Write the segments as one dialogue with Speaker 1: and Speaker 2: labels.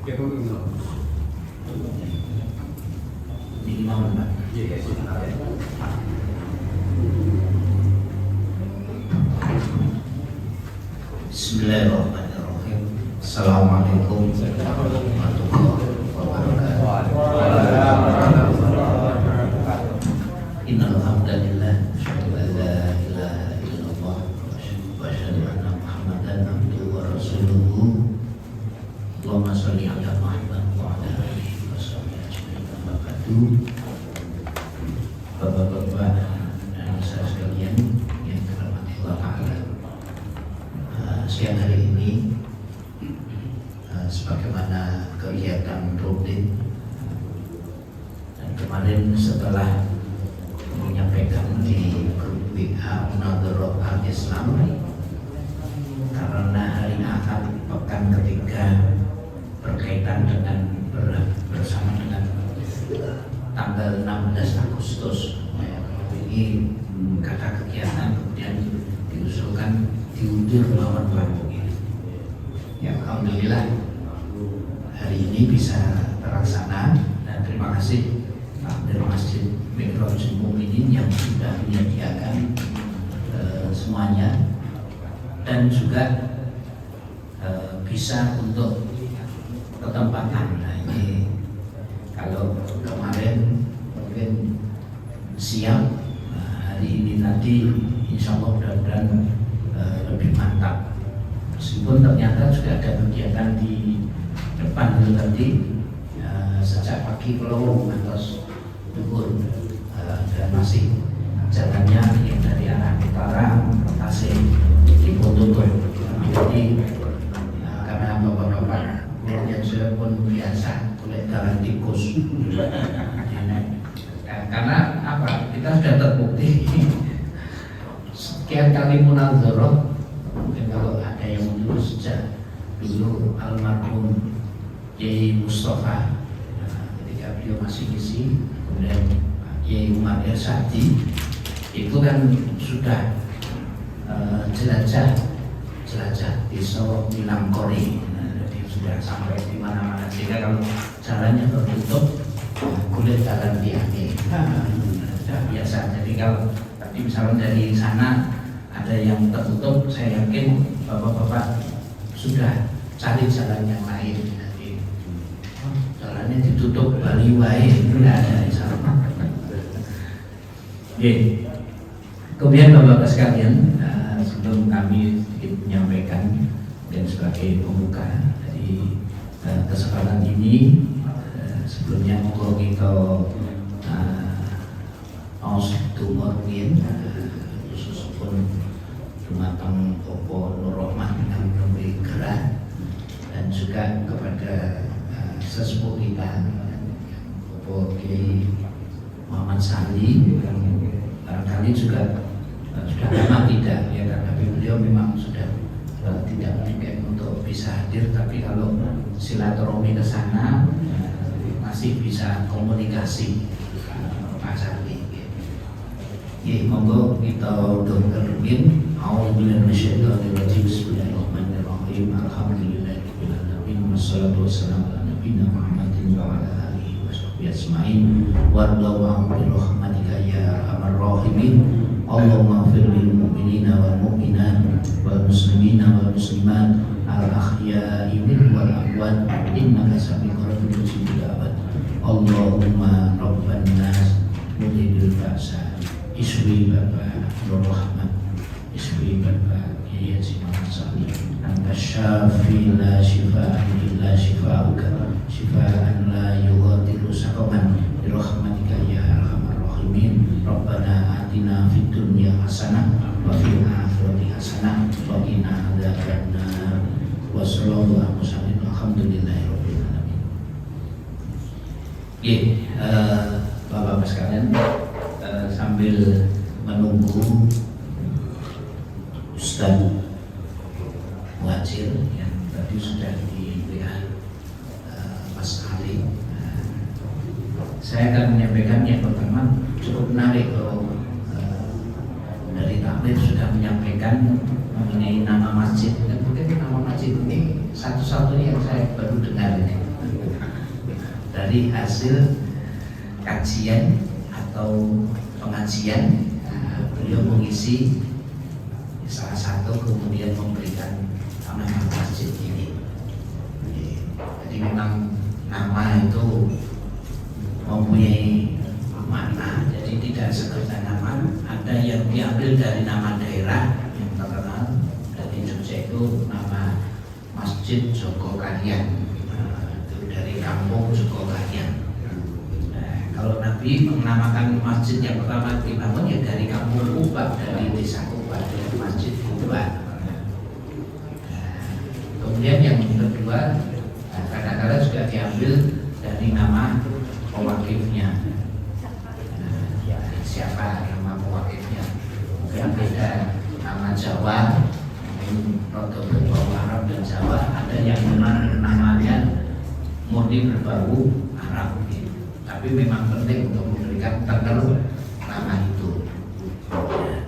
Speaker 1: Bismillahirrahmanirrahim. Assalamualaikum warahmatullahi wabarakatuh. Innal hamdalillah asyhadu an la ilaha illallah wa asyhadu anna Muhammadan abduhu wa rasuluhu. Allahumma shalli ala Muhammad wa ala alihi wa sahbihi ajmain. Amma ba'du. Bapak-bapak dan saudara sekalian yang dirahmati Allah Ta'ala, siang hari ini sebagaimana kegiatan rutin dan kemarin setelah menyampaikan di grup WA Munadharah Al-Islam, karena hari Ahad pekan ketiga berkaitan dengan bersama dengan tanggal 16 Agustus ini kata kegiatan kemudian diusulkan diundur lawan waktu. Ya, alhamdulillah hari ini bisa terlaksana dan terima kasih dari Masjid Mi'rajul Mukminin yang sudah menyediakan semuanya dan juga bisa untuk ketempatan. Nah, ini kalau kemarin mungkin siang, hari ini nanti insya Allah mudah-mudahan lebih mantap. Meskipun ternyata juga ada kegiatan di depan itu tadi sejak pagi pelowong atau duhur dan masih jalannya yang dari arah utara Tasik ditutup. Jadi karena bapak-bapak yang sudah pun biasa kulit jalan tikus. Karena apa? Kita sudah terbukti sekian kali munadharah. Mungkin kalau ada yang menurut sejak dulu almarhum Kiai Mustafa ketika beliau masih isi, kemudian Kiai Umar Irsadi itu kan sudah jelajah di Solo Minangkori, jadi sudah sampai di mana-mana, sehingga kalau jalannya tertutup kulit jalan diami sudah biasa. Jadi kalau tadi misalnya dari sana ada yang tertutup, saya yakin bapak-bapak sudah cari jalan yang lain. Jadi jalannya ditutup Bali wae, tidak ada di sana. Kemudian bapak-bapak sekalian, sebelum kami sedikit menyampaikan dan sebagai pembuka dari kesempatan ini, sebelumnya monggo kita austumorwin khusus pun dumateng Bapak Nur Rahman yang memberi gerak, dan juga kepada sesepuh kita Bapak Kiai Muhammad Sali yang barangkali juga sudah lama tidak, ya, karena beliau memang sudah tidak mungkin untuk bisa hadir, tapi kalau silaturahmi ke sana masih bisa komunikasi Pak Sali. Monggo kita doakan. A'udzubillahi minasyaitonir rajim. Bismillahirrahmanirrahim. Alhamdulillahirabbil alamin. Wassalatu wassalamu ala nabiyina Muhammadin wa ala alihi washabbihi ajmain. Warḍallahu bi rahmatika ya arhamar rahimin. Allahumma ighfir lil mu'minina wal mu'minat wal muslimina wal muslimat al ahya'i wal amwat innaka sami'un qaribun mujibud da'wat. Allahumma rabban nas mudhibul ba'sa iswi Bapak Nur Rahman, iswi Bapak Kiai Haji Muhammad Sali, anta syafi la shifa'an illa shifa'uka shifa'an la yughadiru saqaman bi rahmatika ya arhamar rahimin. Rabbana atina fid dunya hasanah wa fil akhirati hasanah wa qina adzabannar. Wa sallallahu alaihi wasallam. Alhamdulillahirabbil alamin. Bapak-bapak sekalian, sambil menunggu Ustaz Muhajir yang tadi sudah di WA Mas Ali, saya akan menyampaikan yang pertama. Cukup menarik kalau dari takmir sudah menyampaikan mengenai nama masjid. Dan mungkin nama masjid ini satu-satunya yang saya baru dengar ini. dari hasil kajian atau pengajian. Beliau mengisi salah satu, kemudian memberikan nama masjid ini. Jadi memang nama itu mempunyai makna. Jadi tidak sekedar nama, ada yang diambil dari nama daerah yang terkenal dari Jogja, itu nama Masjid Jogokaryan, itu dari kampung Jogokaryan. Kalau Nabi menamakan masjid yang pertama dibangun ya dari kampung Kuba, dari desa Kuba, dari Masjid Kuba. Kemudian yang kedua, kadang-kadang juga diambil dari nama pewakifnya. Siapa nama pewakifnya? Mungkin beda nama Jawa, mungkin rodo berbau Arab dan Jawa. Ada yang memang namanya murni berbau Arab, tapi memang penting untuk memberikan terkenal nama itu.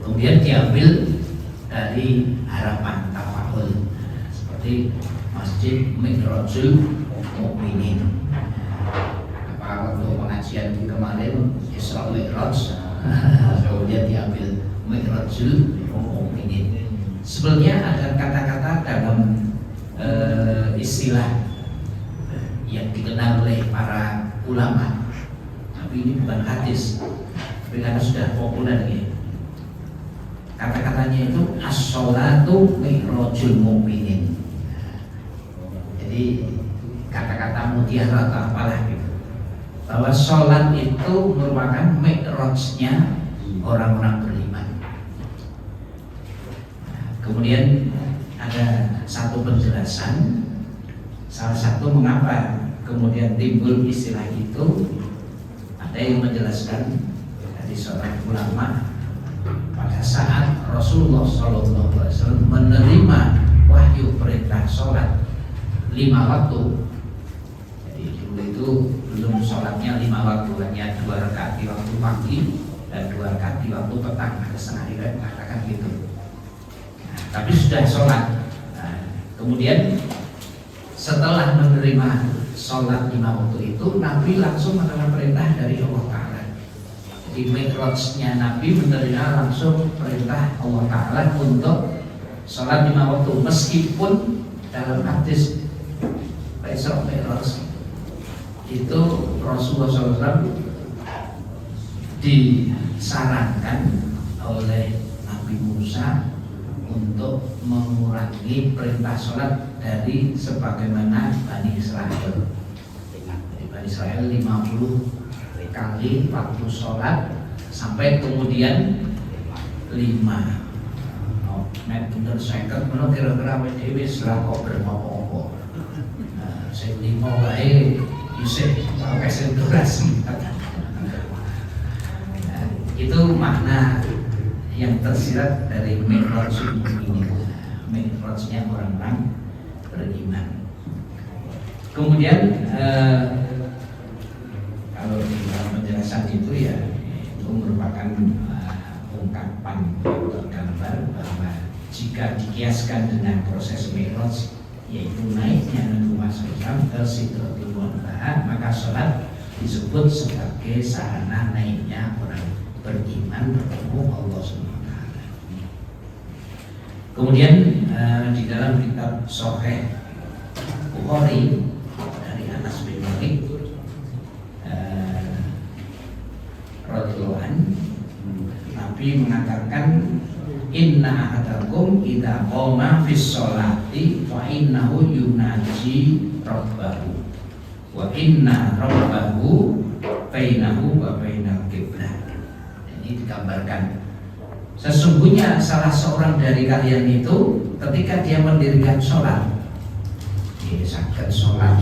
Speaker 1: Kemudian diambil dari harapan tafa'ul, seperti Masjid Mi'rajul Mukminin. Apa waktu pengajian kemarin Isra Mi'raj, kemudian diambil Mi'rajul Mukminin. Sebenarnya ada kata-kata dalam istilah yang dikenal oleh para ulama, tapi ini bukan hadis, tapi karena sudah populer ya. Kata-katanya itu as-sholatu mi'rajul mu'minin. Jadi kata-kata mutiara atau apalah gitu, bahwa sholat itu merupakan mi'rajnya orang-orang beriman. Kemudian ada satu penjelasan, salah satu mengapa kemudian timbul istilah itu. Ada yang menjelaskan dari seorang ulama, pada saat Rasulullah SAW menerima wahyu perintah sholat 5 waktu. Jadi dulu itu belum sholatnya 5 waktu, hanya 2 rakaat di waktu pagi dan 2 rakaat di waktu petang. Ada setengah riwayat mengatakan gitu. Tapi sudah sholat. Kemudian setelah menerima sholat 5 waktu itu, Nabi langsung menerima perintah dari Allah Ta'ala. Jadi mi'rajnya Nabi menerima langsung perintah Allah Ta'ala untuk sholat 5 waktu. Meskipun dalam hadis Isra Mi'raj itu Rasulullah SAW disarankan oleh Nabi Musa untuk mengurangi perintah sholat dari sebagaimana Bani Israel. Bani Israel 50 kali waktu sholat, sampai kemudian 5. Nek bener seket menawa kira-kira awake dhewe selah kok bermopo-opo. Sing 5 wae isih pakai senturasi. Itu makna yang tersirat dari Mi'rajul Mukminin, Mi'rajnya orang-orang beriman. Kemudian kalau di dalam penjelasan itu ya, itu merupakan ungkapan atau gambar bahwa jika dikiaskan dengan proses Mi'raj, yaitu naiknya Nabi Muhammad SAW ke Sidratul Muntaha, maka sholat disebut sebagai sarana naiknya orang beriman bertemu Allah SWT. Kemudian di dalam kitab Sahih Bukhari dari Anas bin Malik radhiyallahu anhu, Nabi mengatakan, inna ahadakum idza qama fis sholati fa innahu yunaji rabbahu wa inna rabbahu bainahu wa bainal qiblah. Ini digambarkan, sesungguhnya salah seorang dari kalian itu ketika dia mendirikan sholat, dia saged sholat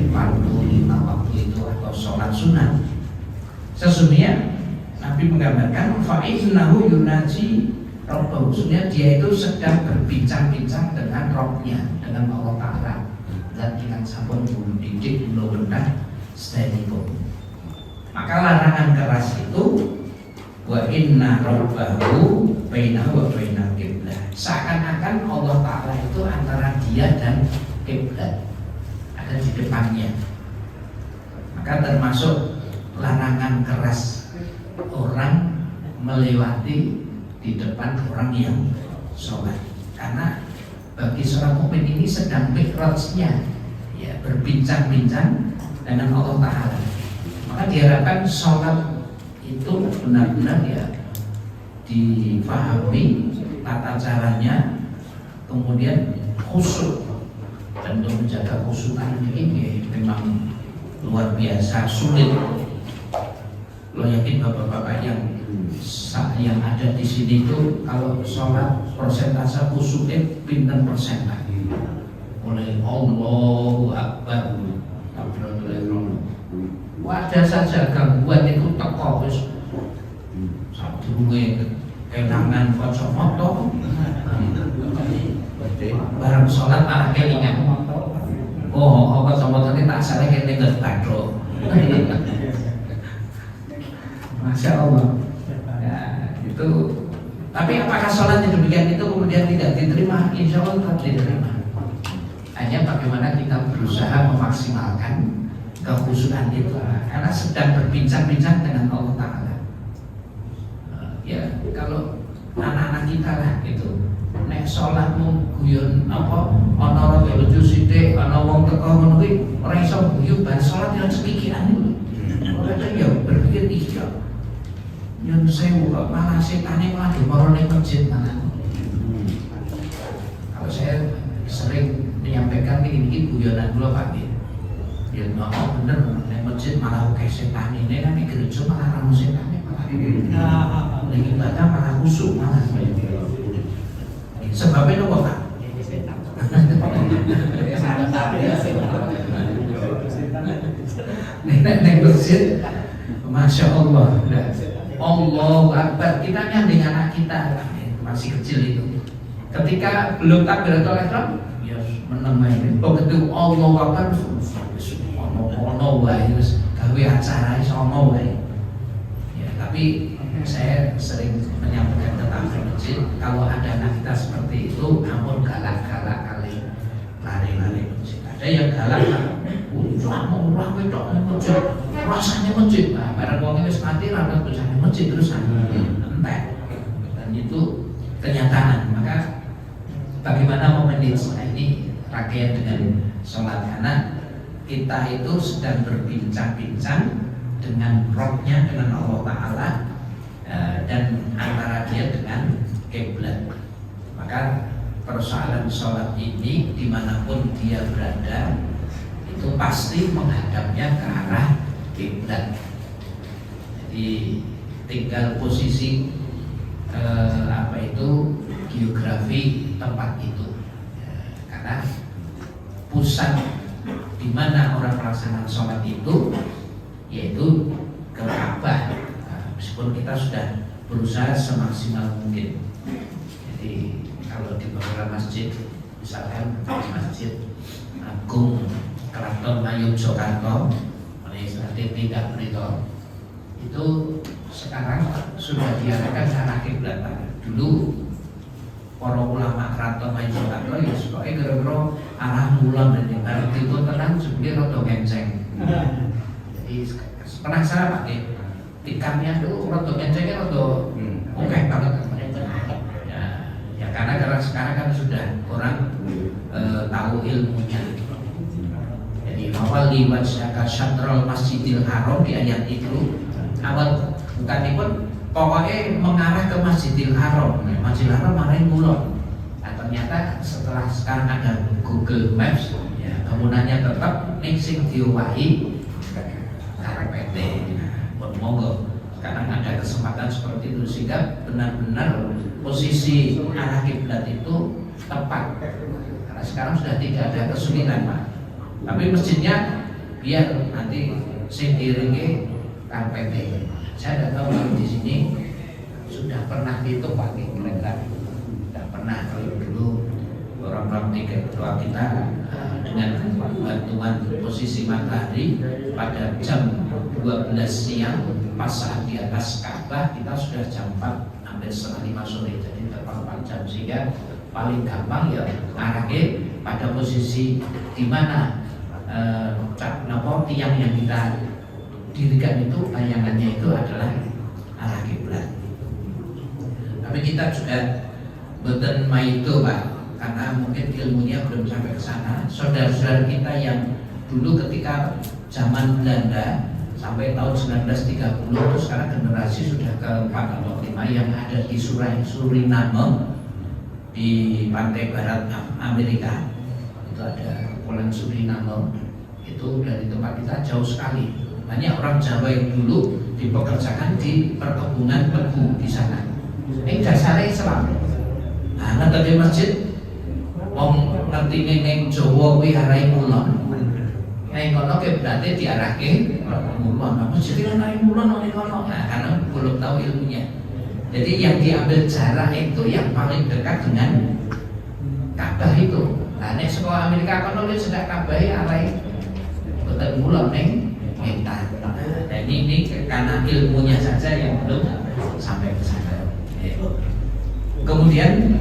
Speaker 1: fardu 5 waktu itu atau sholat sunat, sesungguhnya Nabi menggambarkan fa innahu yunaji rabbahu, maksudnya dia itu sedang berbincang-bincang dengan Rabbnya, dengan Allah Ta'ala. Dan ingat sampun bulu didik bulu rendah sedemikian. Maka larangan keras itu wa inna rabbahu bainahu wa bainal qiblah, seakan-akan Allah Ta'ala itu antara dia dan kiblat, ada di depannya. termasuk larangan keras orang melewati di depan orang yang sholat, karena bagi seorang mukmin ini sedang mikrajnya ya, berbincang-bincang dengan Allah Ta'ala. Maka diharapkan sholat itu benar-benar ya difahami tata caranya, kemudian khusyuk. Dan untuk menjaga khusyukan ini memang luar biasa sulit. Lo yakin bapak-bapak yang ada di sini itu kalau sholat persentase khusyuknya pinten persen lah. Mulai Allahu Akbar, wadah saja gangguan itu teko wis sadurunge kenangan kacamata barang sholat malah kelingan. Oh, kacamata ini tak salah kelingan bathuk. Masya Allah. Ya, itu. Tapi apakah sholatnya demikian itu kemudian tidak diterima? Insya Allah tetap diterima. Hanya bagaimana kita berusaha memaksimalkan kekhusyukan itu, karena sedang berbincang-bincang dengan Allah Ta'ala. Ya, kalau anak-anak kita lah gitu, nek sholatmu guyon apa, ana ora lucu sithik, ana wong teko ngono kuwi ora iso guyu bar sholat yang sepikiran itu. Ora ya berpikir iya. Yang sewu kok malah setane malah dimoro ning masjid malah. Kalau saya sering menyampaikan ini guyonan kula Pak. Ya nggak bener ning masjid malah oke setan ini kan ning gereja malah ramu setane malah. Ning ibadah malah khusyuk malah. Sebabnya apa Pak? Ning masjid Masya Allah. Allahu Akbar, kita nyanding anak kita masih kecil itu. Ketika belum takbiratul ihram, ya menemani. Begitu Allahu Akbar, ono wae wis gawe acara iso ono wae. Ya, tapi saya sering menyampaikan ke tamu masjid, kalau ada anak kita seperti itu, ampun galak-galak kali lari-lari masjid. Ada yang galak, mau murah wedok masjid, rasanya masjid. Nah, barang wong wis mati ra tujuane masjid terus entek. Dan itu kenyataan. Maka bagaimana memanage ini rangkaian dengan sholat, karena kita itu sedang berbincang-bincang dengan Rohnya, dengan Allah Ta'ala, dan antara dia dengan kiblat. Maka persoalan sholat ini dimanapun dia berada itu pasti menghadapnya ke arah kiblat. Jadi tinggal posisi geografi tempat itu, karena pusat di mana orang melaksanakan sholat itu yaitu ke Ka'bah. Meskipun kita sudah berusaha semaksimal mungkin. Jadi kalau di beberapa masjid, misalkan Masjid Agung Keraton Ngayogyakarta, tidak berita itu sekarang sudah diarahkan ke arah kiblat. Dulu para ulama Keraton Ngayogyakarta ya supaya kira-kira arah mulon dan yang arah timur tenang sebenarnya rada ngenceng. Jadi penasaran Pak, ikannya itu rada ngencengnya rada oke banget. Ya karena sekarang kan sudah orang tahu ilmunya. Jadi awal diwajibkan syatrul Masjidil Haram di ayat itu awal bukan pun pokoknya mengarah ke Masjidil Haram. Masjidil Haram marahin mulon. Nah ternyata setelah sekarang ada Google Maps, ya penggunanya tetap mixing diwahi KPT. Monggo sekarang ada kesempatan seperti itu sehingga benar-benar posisi arah kiblat itu tepat. Karena sekarang sudah tidak ada kesulitan Pak. Tapi masjidnya biar nanti sendiri KPT. Saya tidak tahu kalau di sini sudah pernah itu Pak, kira-kira tidak pernah. Kalau dulu orang-orang tiga ketua kita dengan bantuan posisi matahari pada jam 12 siang pas saat di atas Ka'bah kita sudah jam 4 hampir setengah 5 sore, jadi terbang 4 jam sehingga paling gampang ya arahnya pada posisi di mana tiang yang kita dirikan itu tayangannya itu adalah arah kiblat. Tapi kita juga boten maido Pak, karena mungkin ilmunya belum sampai ke sana. Saudara-saudara kita yang dulu ketika zaman Belanda sampai tahun 1930 itu sekarang generasi sudah keempat atau kelima yang ada di Suriname di pantai barat Amerika. Itu ada kepulauan Suriname, itu dari tempat kita jauh sekali. Banyak orang Jawa yang dulu dipekerjakan di perkebunan tebu di sana. Ini dasarnya Islam. Nah, tadi masjid wong ngerti ning Jawa kuwi arai mulon. Nek kono ke berarti diarahke mulon. Apa jadi arai mulon ning kono? Nah, karena belum tahu ilmunya. Jadi yang diambil jarak itu yang paling dekat dengan Ka'bah itu. Nah, nek sekolah Amerika kono wis sudah Ka'bah arai boten mulon ning mental. Nah, ini karena ilmunya saja yang belum sampai ke sana. Kemudian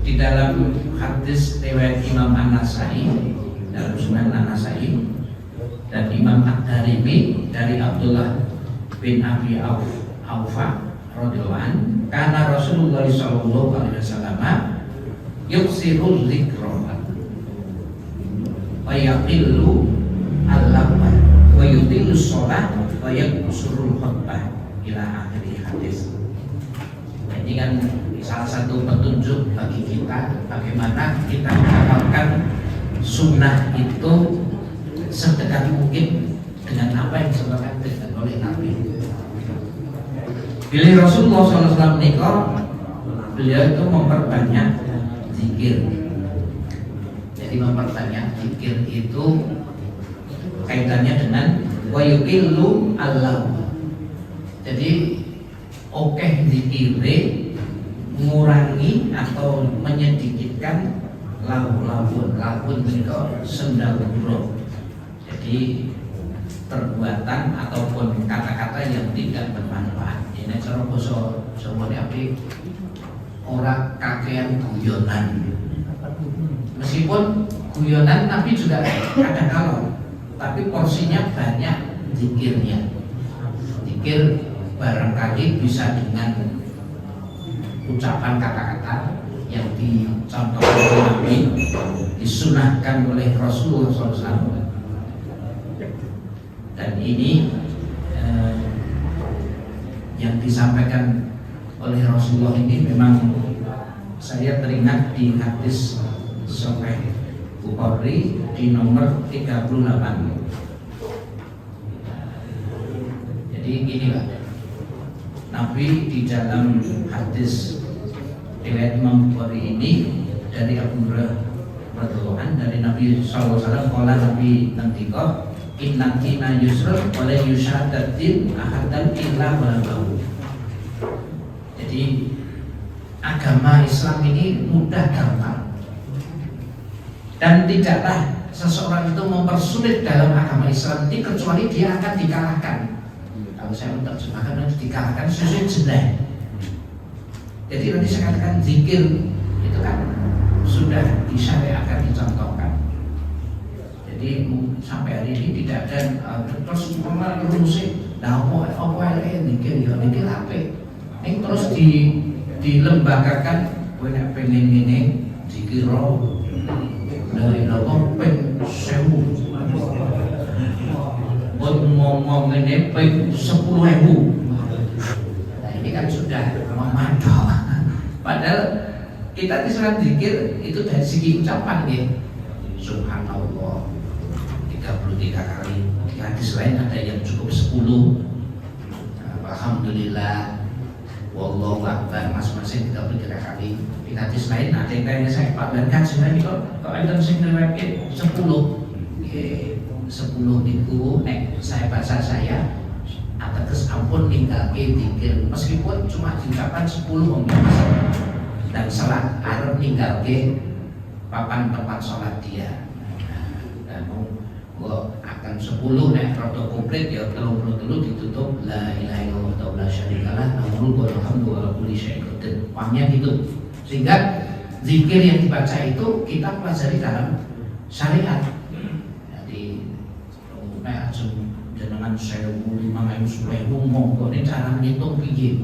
Speaker 1: di dalam hadis riwayat Imam An-Nasai dalam Sunan An-Nasai dan Imam Ad-Darimi dari Abdullah bin Abi Aufa radhiyallahu anhu, karena Rasulullah sallallahu alaihi wasallam yuksirul dzikra wa yaqillu al-lagwa wa yutilu sholat wa yaqsurul khutbah ila akhir hadis. Ini kan salah satu petunjuk bagi kita bagaimana kita mengamalkan sunnah itu sedekat mungkin dengan apa yang disampaikan oleh Nabi. Bila Rasulullah SAW nikah, beliau itu memperbanyak zikir. Jadi memperbanyak zikir itu kaitannya dengan wa yuqillu Allah. Jadi zikire mengurangi atau menyedikitkan lahun itu sendal buruk. Jadi perbuatan ataupun kata-kata yang tidak bermanfaat. Ini cara basa Jawa api ora kakean guyonan. Meskipun guyonan tapi juga kadang kala, tapi porsinya banyak zikirnya. Zikir barangkali bisa dengan ucapan kata-kata yang dicontohkan oleh Nabi, disunahkan oleh Rasulullah SAW. Dan ini yang disampaikan oleh Rasulullah ini memang saya teringat di hadis Sahih Bukhari di nomor 38. Jadi gini Pak, Nabi di dalam hadis riwayat Imam Bukhari ini dari Abu Hurairah radhiyallahu anhu dari Nabi sallallahu alaihi wasallam, qala Nabi ngendika inna dina yusrun wa la yushaddatin ahadan illa wallahu. Jadi agama Islam ini mudah gampang dan tidaklah seseorang itu mempersulit dalam agama Islam ini kecuali dia akan dikalahkan. Kalau saya menerjemahkan nanti dikalahkan sesuai jenis. Jadi nanti saya katakan zikir itu kan sudah disyariatkan, dicontohkan. Jadi sampai hari ini tidak ada terus malah rumusnya. Nah, apa zikir ya zikir apa? Ini terus dilembagakan. Gue nak pengen ini zikir roh dari nopo peng sewu. Ngomong ini peng 10.000. Nah ini kan sudah memantau. Padahal kita disuruh zikir itu dari segi ucapan ya. Subhanallah 33 kali. Di hadis lain ada yang cukup 10. Alhamdulillah, wallahu akbar masing-masing 33 kali. Di hadis lain ada yang kayaknya saya Pak dan kan sebenarnya kok ada sing riwayat 10. 10 niku nek saya bahasa saya ateges ampun ninggalke zikir meskipun cuma diucapkan 10 omong dan salat arep ninggalke papan tempat sholat dia. Dan gua akan 10 nek rada komplit ya 33 ditutup la ilaha illallah la syarikalah lahul mulku wa kulli syai'in qadir. Pahnya gitu. Sehingga zikir yang dibaca itu kita pelajari dalam syariat. jenengan 1.500 monggo ini cara ngitung piye.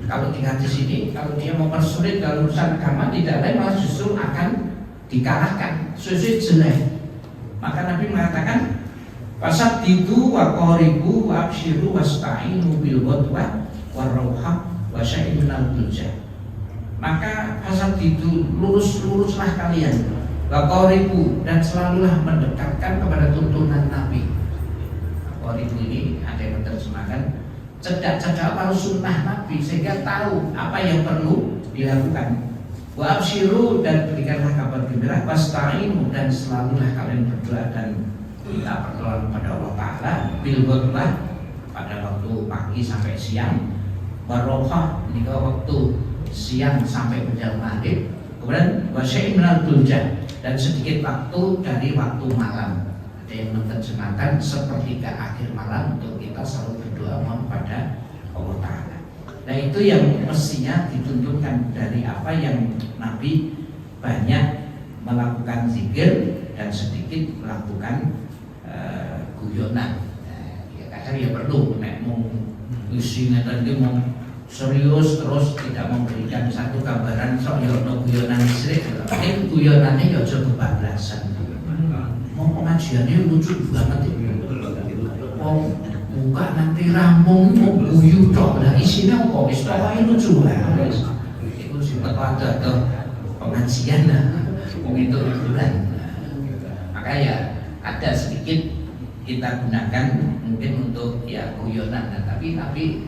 Speaker 1: Kalau di hadis ini, kalau dia mempersulit dalam urusan agama, tidak lain malah justru akan dikalahkan, sesuai jelek. Maka Nabi mengatakan, "Fasabbidu wa qaribu wa abshiru wasta'inu bil ghadwa warauha wa syai'in minal dulja." Maka fasabbidu, luruslah kalian, wa qaribu, dan selalulah mendekatkan kepada tuntunan Nabi. Qaribu ini ada yang menerjemahkan cedak-cedak kalau sunnah Nabi sehingga tahu apa yang perlu dilakukan. Wa abshiru, dan berikanlah kabar gembira, wasta'inu, dan selalulah kalian berdoa dan minta pertolongan kepada Allah Ta'ala bil ghadwah, pada waktu pagi sampai siang, warohah, ini waktu siang sampai menjelang maghrib, kemudian wasyai minal dulja, dan sedikit waktu dari waktu malam. Ada yang menerjemahkan sepertiga akhir malam untuk kita selalu berdoa kepada Allah Ta'ala. Nah, itu yang mestinya dituntunkan dari apa yang Nabi banyak melakukan zikir dan sedikit melakukan guyonan. Ya kadang ya perlu nek mau isinya tadi mau serius terus tidak memberikan satu gambaran sok ya ono guyonan sithik. Nek guyonane ya aja kebablasan. Mau pengajiannya lucu banget itu. Buka nanti rampung mau guyu tok, nah isinya apa? Wis pokoke lucu wae. Iku sifat ada pengajian lah. Wong itu hiburan. Maka ya ada sedikit kita gunakan mungkin untuk ya guyonan, tapi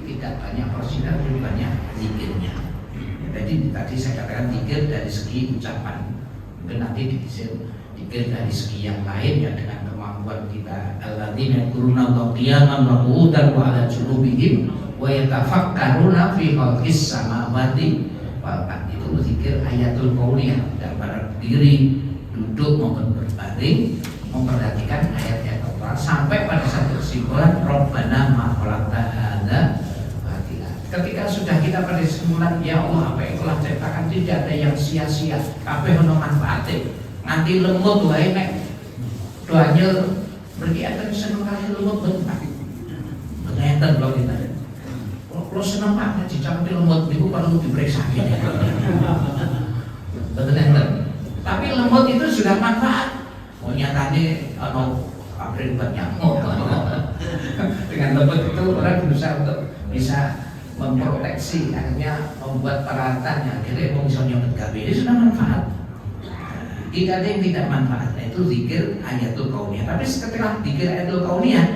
Speaker 1: tidak banyak porsinya, lebih banyak zikirnya. Jadi tadi saya katakan zikir dari segi ucapan, mungkin nanti dikisir zikir dari segi yang lain ya dengan kemampuan kita. Alladzina yadhkuruna Allaha qiyaman wa qu'udan wa 'ala junubihim wa yatafakkaruna fi khalqis samawati wal ardi. Itu zikir ayatul kauniyah, dan pada diri duduk maupun berbaring memperhatikan ayat-ayat Allah sampai pada satu kesimpulan Rabbana ma khalaqta hadza batila. Ketika sudah kita pada kesimpulan ya Allah apa yang telah ciptakan tidak ada yang sia-sia, kabeh ono manfaate. Nganti lemut wae nek doanya berkiatan seneng kali lemut bentak. Ngeten lho kita. Kalau seneng Pak ngaji sampe lemut niku perlu diperiksa gitu. Betul. Tapi lemut itu sudah manfaat. Oh nyatanya pabrik buat nyamuk. Dengan lemut itu orang berusaha untuk bisa memproteksi, akhirnya membuat perawatannya. Akhirnya mau bisa nyamuk gawe ini sudah manfaat. Tidak ada yang tidak manfaat. Nah, itu zikir ayatul kauniyah. Tapi setelah zikir ayatul kauniyah,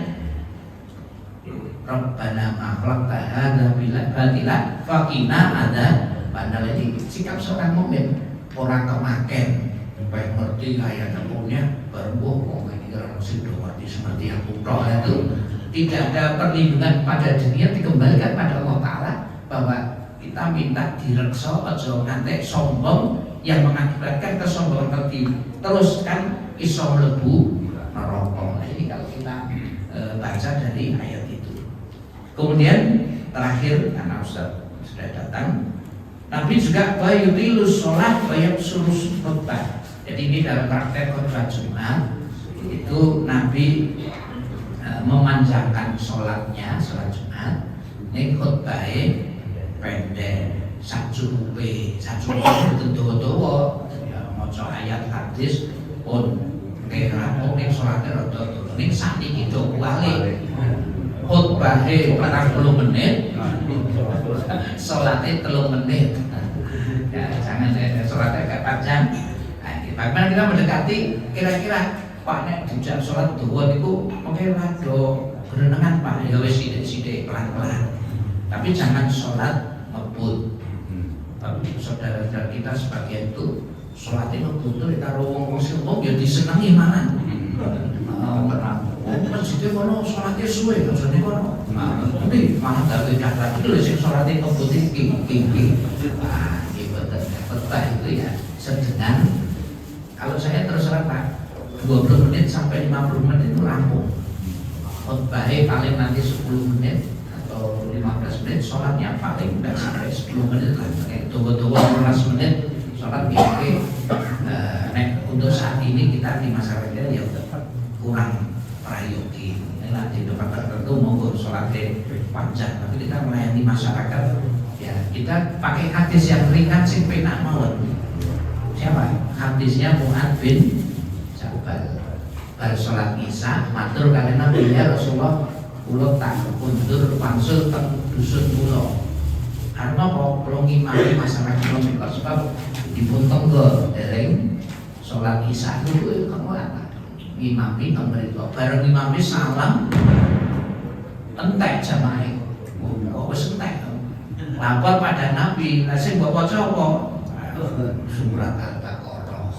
Speaker 1: Rabbana ma khalaqta hadza batila faqina ada padahal ini sikap seorang mukmin orang kemaken baik ngerti ayat kauniyah baru kok ini orang sudah mati seperti yang putra itu tidak ada perlindungan pada dunia, dikembalikan pada Allah Ta'ala bahwa kita minta direksa aja ngantek sombong yang mengakibatkan kesombongan tadi teruskan iso mlebu neraka. Nah, ini kalau kita baca dari ayat itu. Kemudian terakhir karena Ustaz sudah datang, Nabi juga bayutilus sholat bayabsurus khutbah. Jadi ini dalam praktek khutbah Jumat itu Nabi memanjangkan sholatnya, sholat Jumat. Ini khutbahnya pendek. Sacurupe itu dawa-dawa ya maca ayat hadis pun kira ning salate rada ning sakniki do kuwale khotbahe 40 menit salate 3 menit ya jangan salate agak panjang. Bagaimana kita mendekati kira-kira Pak nek dijak salat dawa niku mungkin rada berenengan Pak ya wis sithik-sithik pelan-pelan tapi jangan salat ngebut. Tapi saudara-saudara kita sebagian itu sholatnya ngebutuh karo wong sing ya disenangi manan. Masjidnya kono sholatnya suwe, maksudnya kono. Tapi malah dari daftar itu sing sholatnya ngebutuh king. Wah, ini betul itu ya sedengan. Kalau saya terus terang Pak, 20 menit sampai 50 menit itu rampung. Khotbahnya paling nanti 10 menit. 15 menit, sholatnya paling tidak sampai 10 menit lah. Tunggu-tunggu 15 menit sholat gitu. Untuk saat ini kita di masyarakat ya kurang prayogi. masyarakat ya kita pakai hadis yang ringan sing penak mawon. Siapa? Hadisnya Mu'ad bin Jabal. Bar salat Isya matur kalian Nabi ya Rasulullah kula tak kundur wangsul teng dusun kula. Karena kok kula ngimami masyarakat kula sebab dipun tenggo dereng salat Isya niku kemana? Ngimami teng mriku. Bareng ngimami salam entek jamaah. Kok wis entek. Lapor pada Nabi, lha sing mbok waca apa? Surat Al-Baqarah.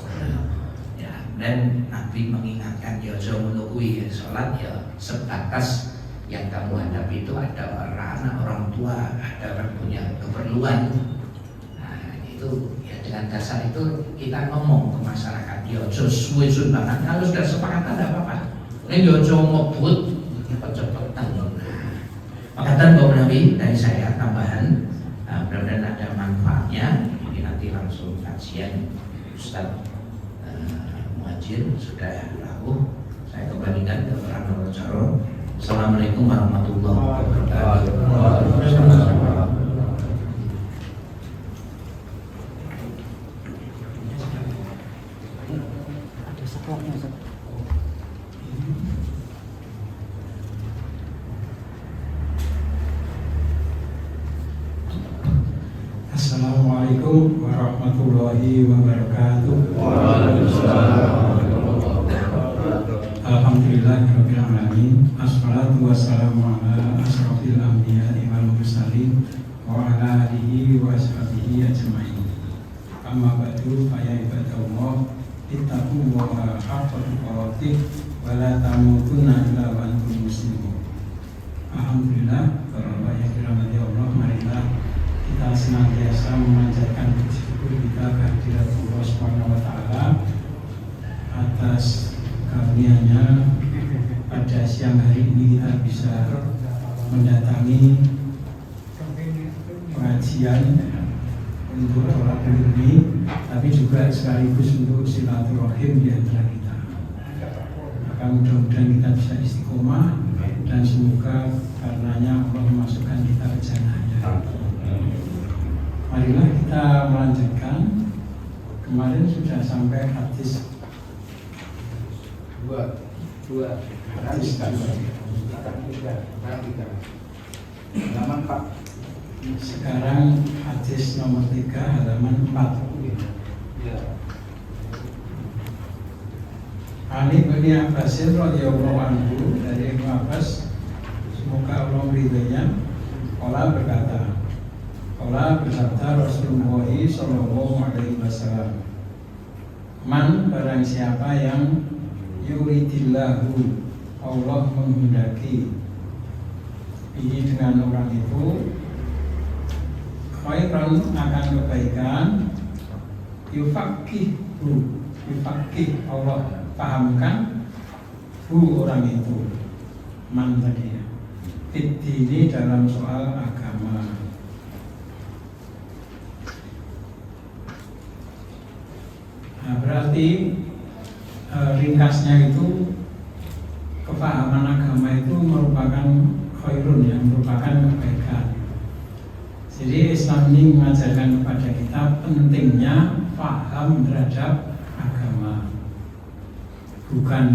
Speaker 1: Ya, dan Nabi mengingatkan ya aja ngono kuwi salat ya sebatas yang kamu hadapi itu ada orang tua, ada orang punya keperluan. Nah, itu ya dengan dasar itu kita ngomong ke masyarakat ya aja suwe-suwe banget. Kalau sudah sepakat ada apa-apa. Nek ya aja ngebut cepet-cepetan. Makatan Bapak Nabi dari saya tambahan, mudah-mudahan ada manfaatnya. Ini nanti langsung kajian Ustaz Muhajir sudah laku. Saya kembalikan ke Pak Caro. Assalamualaikum warahmatullahi wabarakatuh.
Speaker 2: Assalamualaikum warahmatullahi wabarakatuh. Alhamdulillahirabbil alamin. Assalatu wassalamu ala asrofil anbiya'i wal mursalin wa ala alihi wa sahbihi ajmain. Amma ba'du fa ya ibadallah ittaqullaha haqqa tuqatih wa la tamutunna illa wa antum muslimun. Alhamdulillah, Bapak yang dirahmati Allah, marilah kita senantiasa memanjatkan puji syukur kita kehadirat Allah Subhanahu wa taala atas karunia-Nya pada siang hari ini kita bisa mendatangi pengajian untuk sholat ini, tapi juga sekaligus untuk silaturahim di antara kita. Maka mudah-mudahan kita bisa istiqomah dan semoga karenanya Allah memasukkan kita ke jannah-Nya. Marilah kita melanjutkan. Kemarin sudah sampai hadis hadis halaman 4. Sekarang hadis nomor 3 halaman 4. Ali bin Abbas radhiyallahu anhu, dari Ibnu Abbas semoga Allah meridainya, qala berkata, qala bersabda Rasulullah sallallahu alaihi wasallam, man barang siapa yang yuridillahu, Allah menghendaki, ini dengan orang itu khairan, akan kebaikan, yufaqih Allah pahamkan orang itu, man tadi ya, ini dalam soal agama. Nah, berarti ringkasnya itu kepahaman agama itu merupakan khairun, yang merupakan kebaikan. Jadi Islam ini mengajarkan kepada kita pentingnya paham terhadap agama, bukan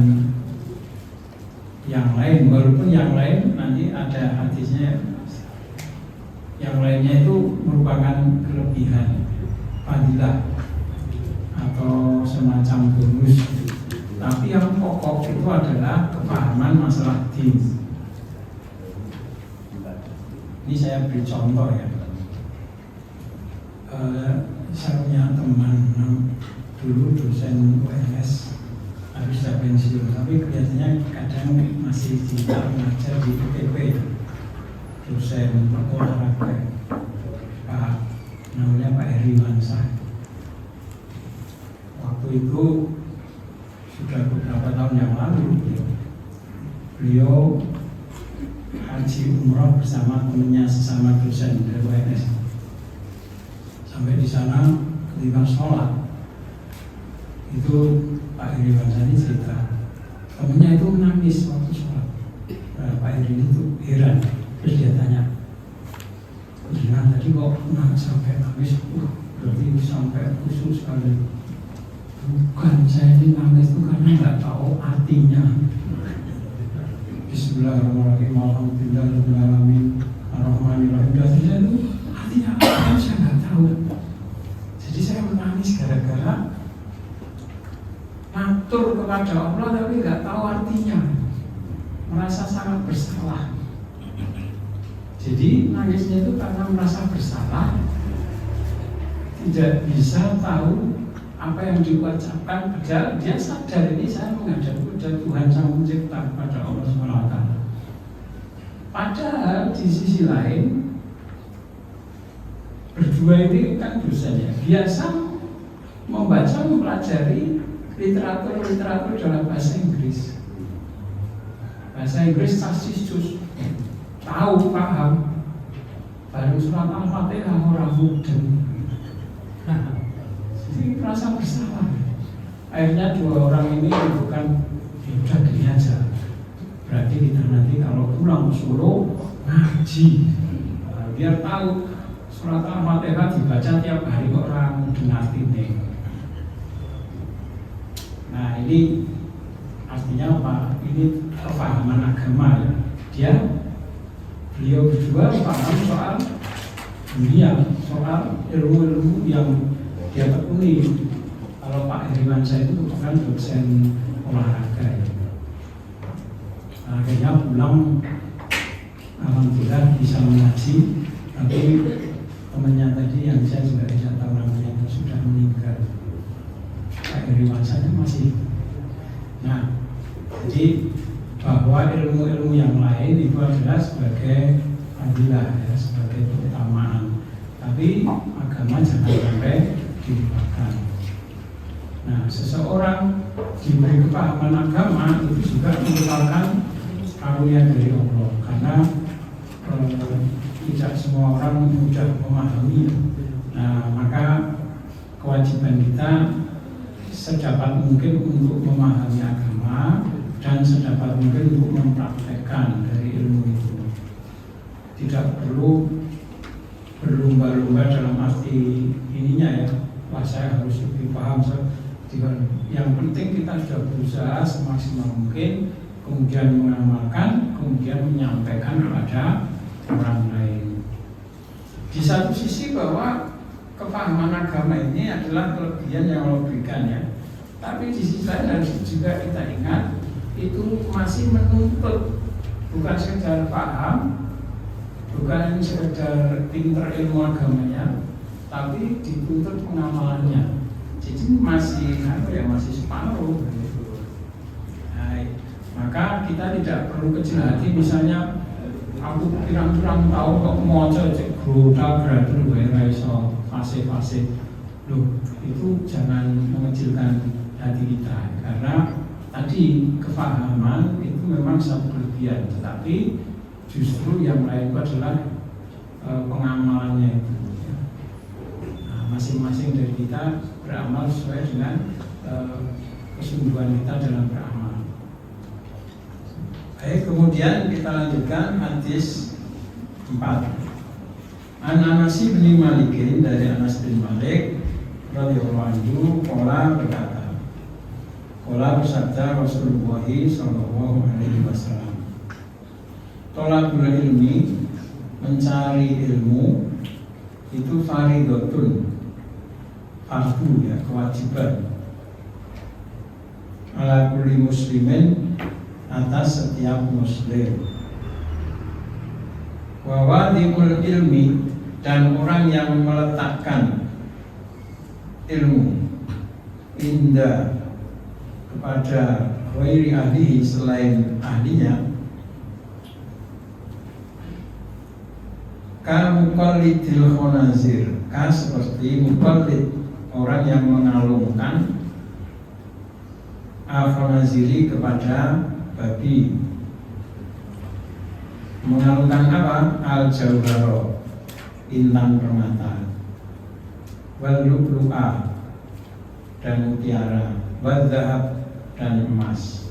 Speaker 2: yang lain. Walaupun yang lain nanti ada hadisnya, yang lainnya itu merupakan kelebihan, fadilah atau semacam bonus. Tapi yang pokok itu adalah kepahaman masalah din. Ini saya beri contoh ya. Saya punya teman dulu dosen UNS, habis sudah pensiun, tapi kelihatannya kadang masih mengajar di UPP, dosen olahraga, Pak namanya Pak Heri Mansah. Waktu itu sudah beberapa tahun yang lalu beliau haji umroh bersama temannya sesama dosen dari UNS. Sampai di sana ketika sholat itu Pak Heri Wansani cerita temennya itu menangis waktu sholat. Pak Heri itu heran, terus dia tanya, Nah tadi kok sampai nangis, berarti sampai khusus sekali. Bukan, saya ini nangis itu karena nggak tahu artinya. Bismillahirrahmanirrahim, alhamdulillahirrahmanirrahim, ar-rahmanirrahim. Artinya itu artinya apa? Saya nggak tahu. Jadi saya menangis gara-gara matur kepada Allah tapi nggak tahu artinya, merasa sangat bersalah. Jadi nangisnya itu karena merasa bersalah, tidak bisa tahu apa yang diucapkan. Padahal dia sadar ini saya menghadap kepada Tuhan Sang Pencipta, kepada Allah SWT. Padahal di sisi lain berdua ini kan dosanya biasa membaca, mempelajari literatur dalam bahasa Inggris. Bahasa Inggris tasissus, tahu, paham. Baru surat Al-Fatihah orang mudeng. Jadi merasa bersalah. Akhirnya dua orang ini bukan udah gini aja. Berarti kita nanti kalau pulang ke Solo ngaji, biar tahu surat Al-Fatihah dibaca tiap hari kok orang dengar ini. Nah ini artinya apa? Ini kepahaman agama ya. Beliau berdua paham soal dunia, soal ilmu-ilmu yang dia tekuni. Kalau Pak Heriwansyah itu bukan dosen olahraga ya. Akhirnya pulang, alhamdulillah bisa mengaji. Tapi temannya tadi yang saya juga tidak tahu namanya itu sudah meninggal. Pak Heriwansyah masih. Nah, jadi bahwa ilmu-ilmu yang lain itu adalah sebagai fadilah ya, sebagai keutamaan. Tapi agama jangan sampai dilupakan. Nah, seseorang diberi kepahaman agama itu juga merupakan karunia dari Allah, karena tidak semua orang mudah memahami. Nah, maka kewajiban kita sedapat mungkin untuk memahami agama dan sedapat mungkin untuk mempraktekkan dari ilmu itu. Tidak perlu berlomba-lomba dalam arti ininya ya, wah saya harus lebih paham. Yang penting kita sudah berusaha semaksimal mungkin, kemudian mengamalkan, kemudian menyampaikan kepada orang lain. Di satu sisi bahwa kepahaman agama ini adalah kelebihan yang Allah berikan ya, tapi di sisi lain harus juga kita ingat itu masih menuntut bukan sekedar paham, bukan sekedar pinter ilmu agamanya, tapi dituntut pengamalannya. Jadi masih masih separuh. Nah, maka kita tidak perlu kecil hati. Misalnya aku pirang-pirang tahu kok mau cek gruta berarti iso fase-fase. Loh, itu jangan mengecilkan hati kita, karena tadi kefahaman itu memang satu kelebihan, tetapi justru yang lain itu adalah pengamalannya itu. Nah, masing-masing dari kita beramal sesuai dengan kesungguhan kita dalam beramal. Baik, kemudian kita lanjutkan hadis 4. An Anas bin Malik, dari Anas bin Malik radhiyallahu anhu, qala berkata, qala bersabda Rasulullah sallallahu alaihi wasallam, tolabul ilmi, mencari ilmu itu fardhatun, fardu ya, kewajiban, ala kulli muslimin, atas setiap muslim. Wa wadi'ul ilmi, dan orang yang meletakkan ilmu inda, kepada ghairi ahlihi, selain ahlinya, ka muqallidil khonazir, ka seperti muqallid, orang yang mengalungkan al-khonaziri, kepada babi. Mengalungkan apa? Al-jawharo, intan permata, wal lu'lu'a, dan mutiara, wal dhahab, dan emas.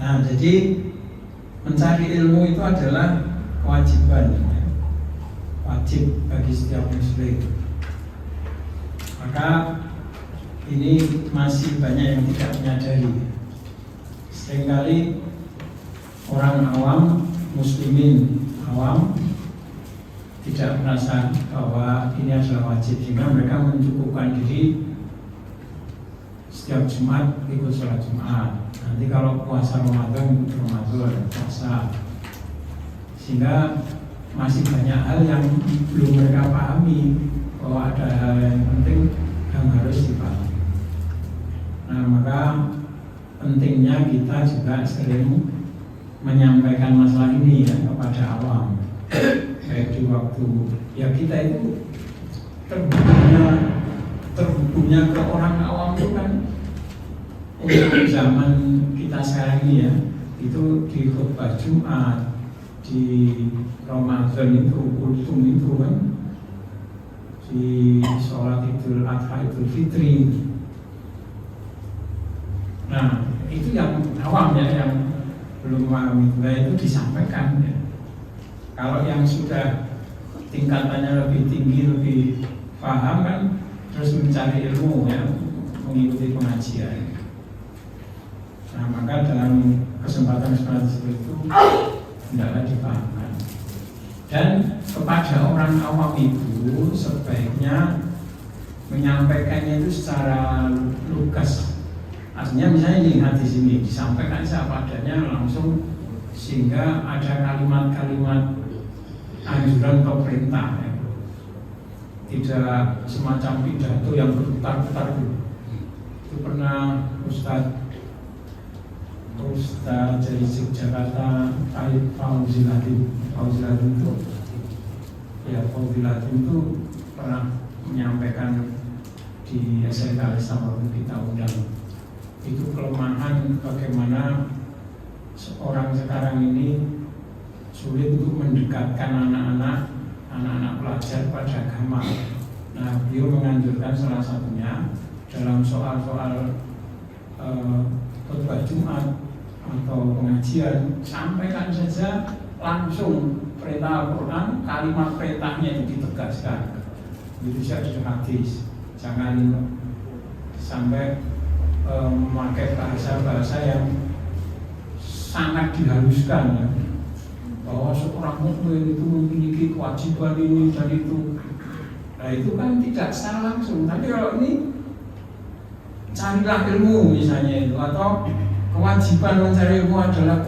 Speaker 2: Nah, jadi mencari ilmu itu adalah kewajiban, wajib bagi setiap muslim. Maka ini masih banyak yang tidak menyadari. Seringkali orang awam, muslimin awam tidak merasa bahwa ini adalah wajib, sehingga mereka mencukupkan diri setiap Jumat ikut sholat Jumat. Nanti kalau puasa Ramadan ikut Ramadan, puasa. Sehingga masih banyak hal yang belum mereka pahami, bahwa ada hal yang penting yang harus dipahami. Nah, maka pentingnya kita juga sering menyampaikan masalah ini ya kepada awam. Kayak di waktu ya kita itu terhubungnya ke orang awam itu kan untuk zaman kita sekarang ini ya, itu di khutbah Jumat, di Ramadan itu, kultum itu kan, di sholat Idul Adha, Idul Fitri. Nah, itu yang awam ya, yang belum paham itu disampaikan ya. Kalau yang sudah tingkatannya lebih tinggi, lebih paham kan, terus mencari ilmu ya, mengikuti pengajian. Nah, maka dalam kesempatan seperti itu hendaklah dipahamkan. Dan kepada orang awam itu sebaiknya menyampaikannya itu secara lugas. Artinya misalnya di hadis ini disampaikan apa adanya langsung, sehingga ada kalimat-kalimat anjuran atau perintah ya. Tidak semacam pidato yang berputar-putar. Itu pernah Ustadz dari Yogyakarta, Taib Fauzilatin itu ya, Fauzilatin itu pernah menyampaikan di SMK Al-Islam waktu kita undang. Itu kelemahan bagaimana orang sekarang ini sulit untuk mendekatkan anak-anak pelajar pada agama. Nah, beliau menganjurkan salah satunya dalam soal-soal khutbah Jumat atau pengajian, sampaikan saja langsung perintah Al-Quran, kalimat perintahnya itu ditegaskan. Itu saja hadis. Jangan sampai memakai bahasa-bahasa yang sangat dihaluskan ya. Bahwa seorang mukmin itu memiliki kewajiban ini dan itu. Nah, itu kan tidak secara langsung. Tapi kalau ini carilah ilmu misalnya itu, atau kewajiban mencari ilmu adalah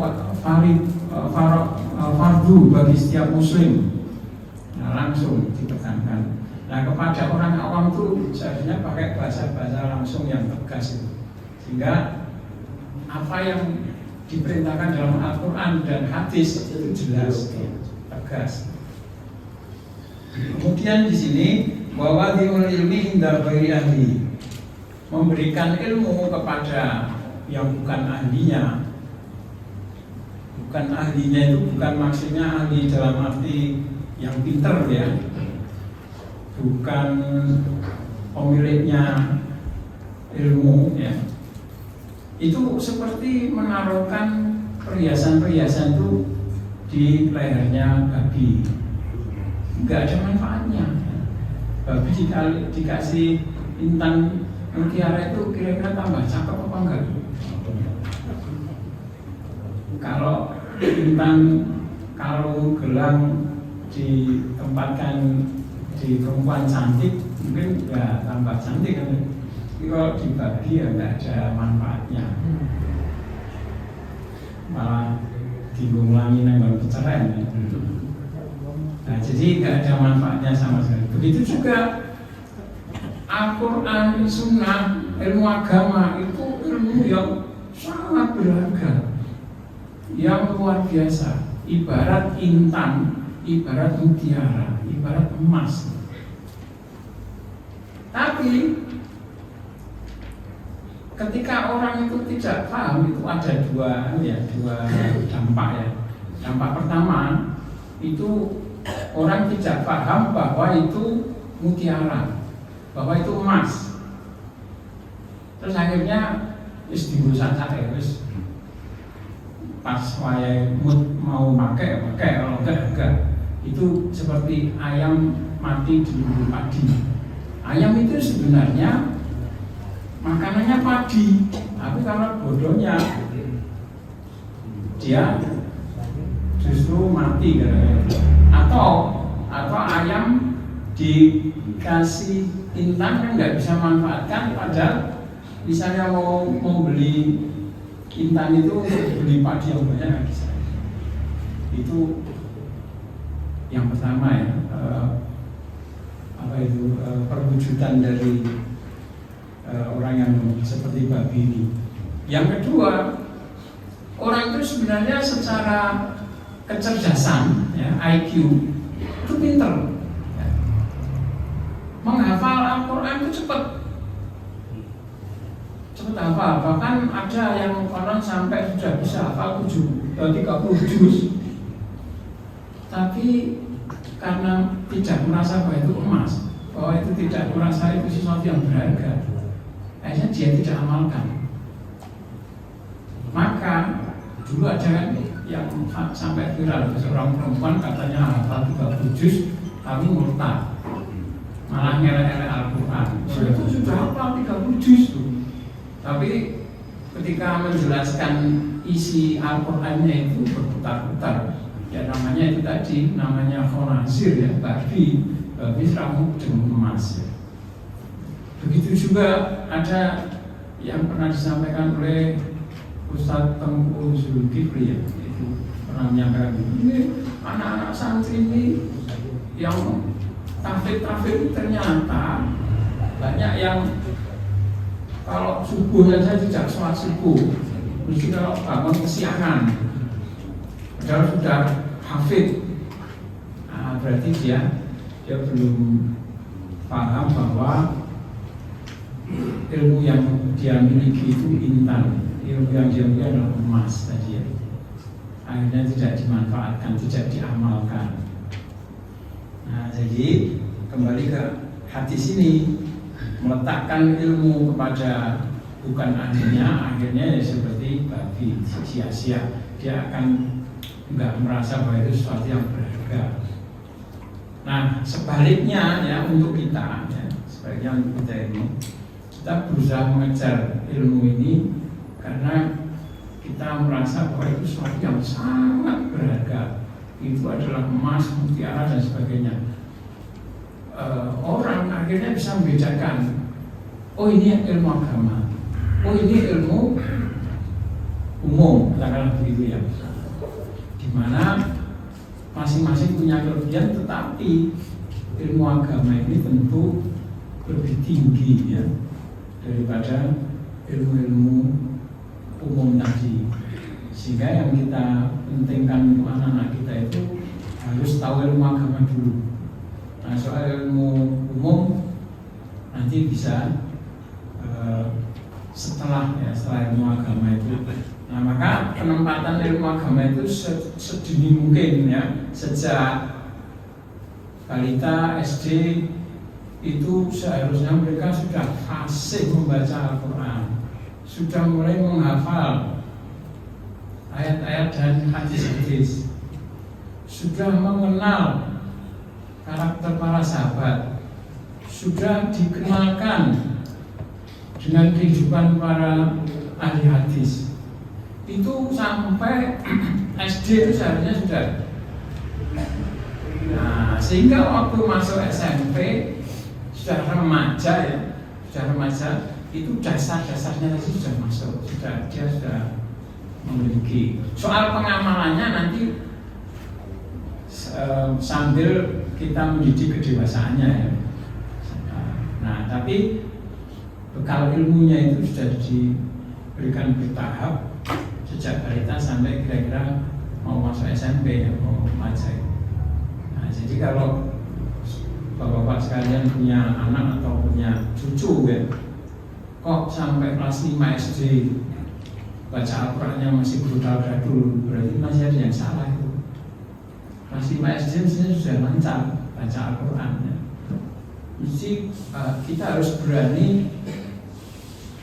Speaker 2: fardu bagi setiap muslim. Nah, langsung ditekankan. Nah, kepada orang awam itu seharusnya pakai bahasa-bahasa langsung yang tegas itu. Sehingga apa yang diperintahkan dalam Al-Quran dan hadis itu jelas, tegas. Kemudian di sini bahwa diul ilmi inda ghairi ahli, memberikan ilmu kepada yang bukan ahlinya. Bukan ahlinya itu bukan maksudnya ahli dalam arti yang pinter ya, bukan pemiliknya ilmu ya. Itu seperti menaruhkan perhiasan-perhiasan itu di lehernya babi, nggak ada manfaatnya. Babi dikasih intan mutiara itu kira-kira tambah cakep apa enggak? Kalau intan kalung gelang ditempatkan di perempuan cantik, mungkin nggak tambah cantik kan? Tapi kalau di babi ya nggak ada manfaatnya, malah digunglangi nembang peceran ya. Nah, jadi nggak ada manfaatnya sama sekali. Begitu juga Al-Quran, Sunnah, ilmu agama itu ilmu yang sangat berharga, yang luar biasa. Ibarat intan, ibarat mutiara, ibarat emas. Tapi ketika orang itu tidak paham, itu ada dua dampak ya. Dampak pertama itu orang tidak paham bahwa itu mutiara, bahwa itu emas. Terus akhirnya dirusak ya, pas wayai mood mau pakai, kalau enggak. Itu seperti ayam mati di lumbung padi. Ayam itu sebenarnya makanannya padi, tapi karena bodohnya dia justru mati atau ayam dikasih intan kan nggak bisa manfaatkan, padahal misalnya mau beli intan itu untuk beli padi yang banyak nggak bisa. Itu yang pertama ya, perwujudan dari orang yang seperti babi ini. Yang kedua, orang itu sebenarnya secara kecerdasan, ya, IQ itu pinter, ya. Menghafal Al-Quran itu cepat hafal. Bahkan ada yang konon sampai sudah bisa hafal 30 juz. Tapi karena tidak merasa bahwa itu emas, bahwa itu tidak merasa itu sesuatu yang berharga, akhirnya dia tidak amalkan. Maka dulu ada kan yang sampai viral, seorang perempuan katanya hafal 30 juz tapi murtad, malah ngelek-ngelek Al-Quran. Itu sudah hafal 30 juz tuh. Tapi ketika menjelaskan isi Al-Qurannya itu berputar-putar. Ya namanya itu tadi, namanya khonazir ya, babi seramuk dengan emas ya. Begitu juga ada yang pernah disampaikan oleh Ustadz Tengku Zulkifli ya, itu pernah menyampaikan ini anak-anak santri ini yang tahfidz ternyata banyak yang kalau subuh saja tidak sholat subuh, mesti kalau bangun kesiangan. Padahal sudah hafid, berarti dia belum paham bahwa ilmu yang dia miliki itu intan, ilmu yang dia miliki adalah emas tadi ya. Akhirnya tidak dimanfaatkan, tidak diamalkan. Nah, jadi kembali ke hadis ini, meletakkan ilmu kepada bukan akhirnya ya seperti babi, sia-sia. Dia akan enggak merasa bahwa itu sesuatu yang berharga. Nah, sebaliknya ya untuk kita ya, sebaliknya untuk kita ini, kita berusaha mengejar ilmu ini karena kita merasa bahwa itu sesuatu yang sangat berharga. Itu adalah emas, mutiara dan sebagainya. Orang akhirnya bisa membedakan, oh ini ilmu agama, oh ini ilmu umum, katakanlah begitu ya. Di mana masing-masing punya kelebihan, tetapi ilmu agama ini tentu lebih tinggi ya daripada ilmu-ilmu umum tadi. Sehingga yang kita pentingkan untuk anak-anak kita itu harus tahu ilmu agama dulu. Nah, soal ilmu umum nanti bisa setelah ilmu agama itu. Nah, maka penempatan ilmu agama itu sedini mungkin ya, sejak balita SD itu seharusnya mereka sudah fasih membaca Al-Quran, sudah mulai menghafal ayat-ayat dan hadis-hadis, sudah mengenal karakter para sahabat, sudah dikenalkan dengan kehidupan para ahli hadis. Itu sampai SD itu seharusnya sudah. Nah, sehingga waktu masuk SMP sudah remaja ya, itu dasar-dasarnya tadi sudah masuk, dia sudah memiliki. Soal pengamalannya nanti sambil kita mendidik kedewasaannya ya. Nah, tapi bekal ilmunya itu sudah diberikan bertahap sejak balita sampai kira-kira mau masuk SMP ya, mau remaja. Nah, jadi kalau bapak-bapak sekalian punya anak atau punya cucu ya, kok sampai kelas 5 SD baca Al-Qurannya masih berudal-dul, berarti masih ada yang salah itu. Kelas 5 SD mestinya sudah lancar baca Al-Quran ya. Mesti kita harus berani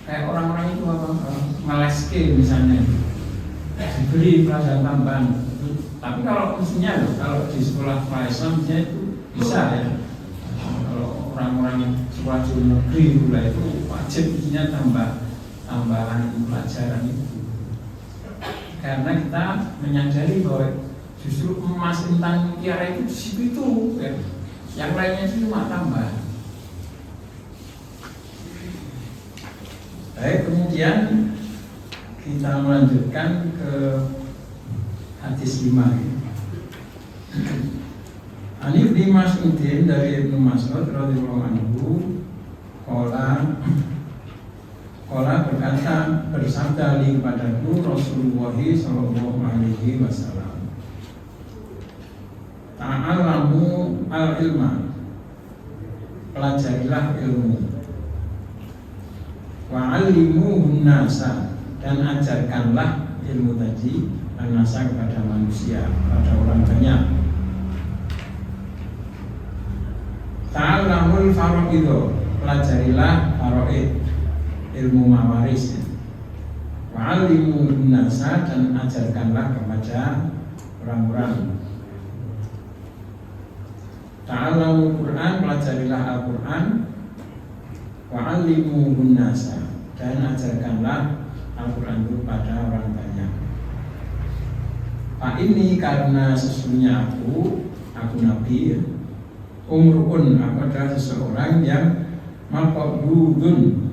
Speaker 2: kayak orang-orang itu ngeles misalnya. diberi pelajaran tambahan. Tapi kalau mestinya kalau di sekolah Islamnya itu bisa ya. Kalau orang-orang yang sekolah di negeri itu wajib mestinya tambahan pelajaran itu. Karena kita menyadari bahwa justru emas tentang kiara itu di situ ya. Yang lainnya itu cuma tambah. Baik, kemudian kita melanjutkan ke hadis 5. Ani Ibnu Mas'udin dari Ibnu Mas'ud radhiyallahu anhu qala berkata bersabda li kepadaku Rasulullah sallallahu alaihi wasallam, ta'allamu al-ilma, pelajarilah ilmu, wa'allimuhun nasa, dan ajarkanlah ilmu tadi an-nasa kepada manusia, pada orang banyak. Ta'allamul faraidho, pelajarilah faraid, ilmu mawaris. Wa'allimuhun nasa, dan ajarkanlah kepada orang-orang. Ta'allamul Quran, pelajarilah Al-Quran. Wa'allimuhun nasa, dan ajarkanlah Al-Quran itu pada orang banyak. Pak ini karena sesungguhnya aku Nabi, umrun, aku adalah seseorang yang maqbudun,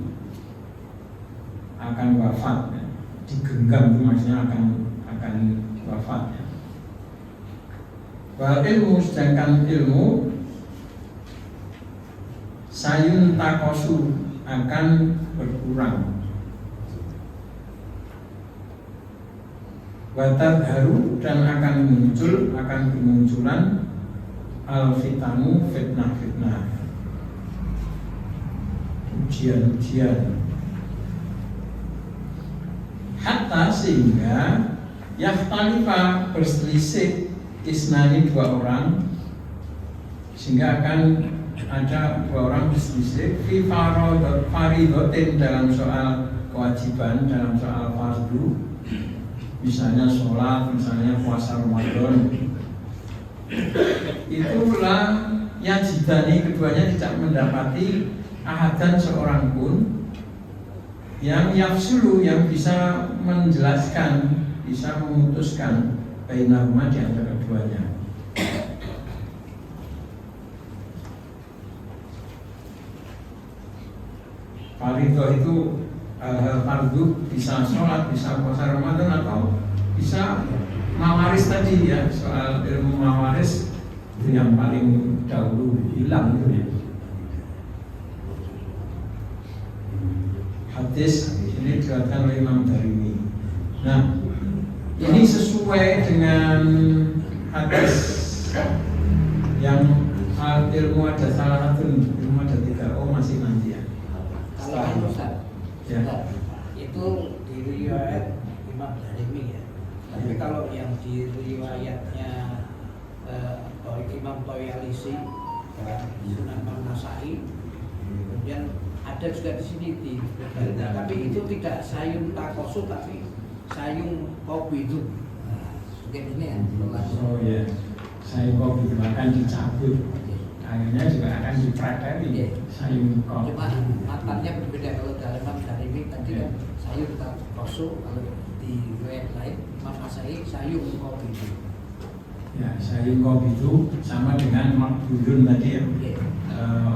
Speaker 2: akan wafat, digenggam itu maksudnya akan wafat. Wal ilmu, sedangkan ilmu sayun takosu, akan berkurang. Watat haru, dan akan kemunculan al-fitanu, fitnah-fitnah, ujian-ujian. Hatta sehingga yahtalifa, berselisih isnani, dua orang, sehingga akan ada dua orang berselisih fi faridotin, dalam soal kewajiban, dalam soal fardu, misalnya sholat, misalnya puasa Ramadan. Itulah yajidani, keduanya tidak mendapati ahadan, seorang pun yang yafsulu, yang bisa menjelaskan, bisa memutuskan bainahuma, di antara keduanya. Faridoh itu fardu, bisa sholat, bisa puasa Ramadan, atau bisa mawaris tadi ya. Soal ilmu mawaris itu yang paling dahulu hilang itu ya. Hadis ini diriwayatkan oleh Imam Darimi. Nah, ini sesuai dengan hadis yang ilmu ada salah satu, ilmu ada tiga. Oh, masih nanti ya.
Speaker 3: Kalau Ustaz,
Speaker 2: Ya.
Speaker 3: itu di riwayat Imam Darimi ya. Tapi kalau yang di riwayatnya Imam Toyalisi, Sunan An-Nasai, kemudian ada juga di sini di tapi itu tidak sayung takosu, tapi sayung kopi itu. Nah, mungkin ini ya.
Speaker 2: Oh ya, sayung kopi itu akan dicabut, akhirnya juga akan dipraktek sayung kopi.
Speaker 3: Cuma matanya berbeda. Kalau dalam Imam Darimi tadi kan sayung takosu, kalau di riwayat lain Imam Nasai sayung kopi itu.
Speaker 2: Ya, sayung kopi itu sama dengan makbudun tadi ya.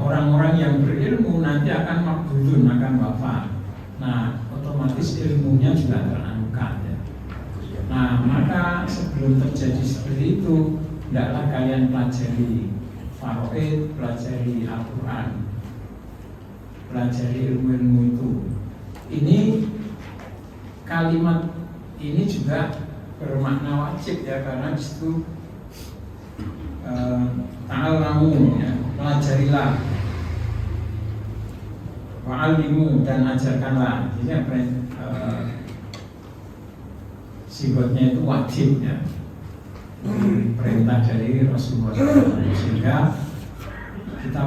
Speaker 2: Orang-orang yang berilmu nanti akan makbudun, akan wafat. Nah, otomatis ilmunya juga terangkat ya. Nah, maka sebelum terjadi seperti itu, hendaklah kalian pelajari faraid, pelajari Al-Quran, pelajari ilmu-ilmu itu. Ini kalimat ini juga bermakna wajib ya, karena disitu ta'allamu ya, pelajarilah, wa'allimu, dan ajarkanlah. Jadi apa? Sifatnya itu wajib ya, perintah dari Rasulullah SAW. Sehingga kita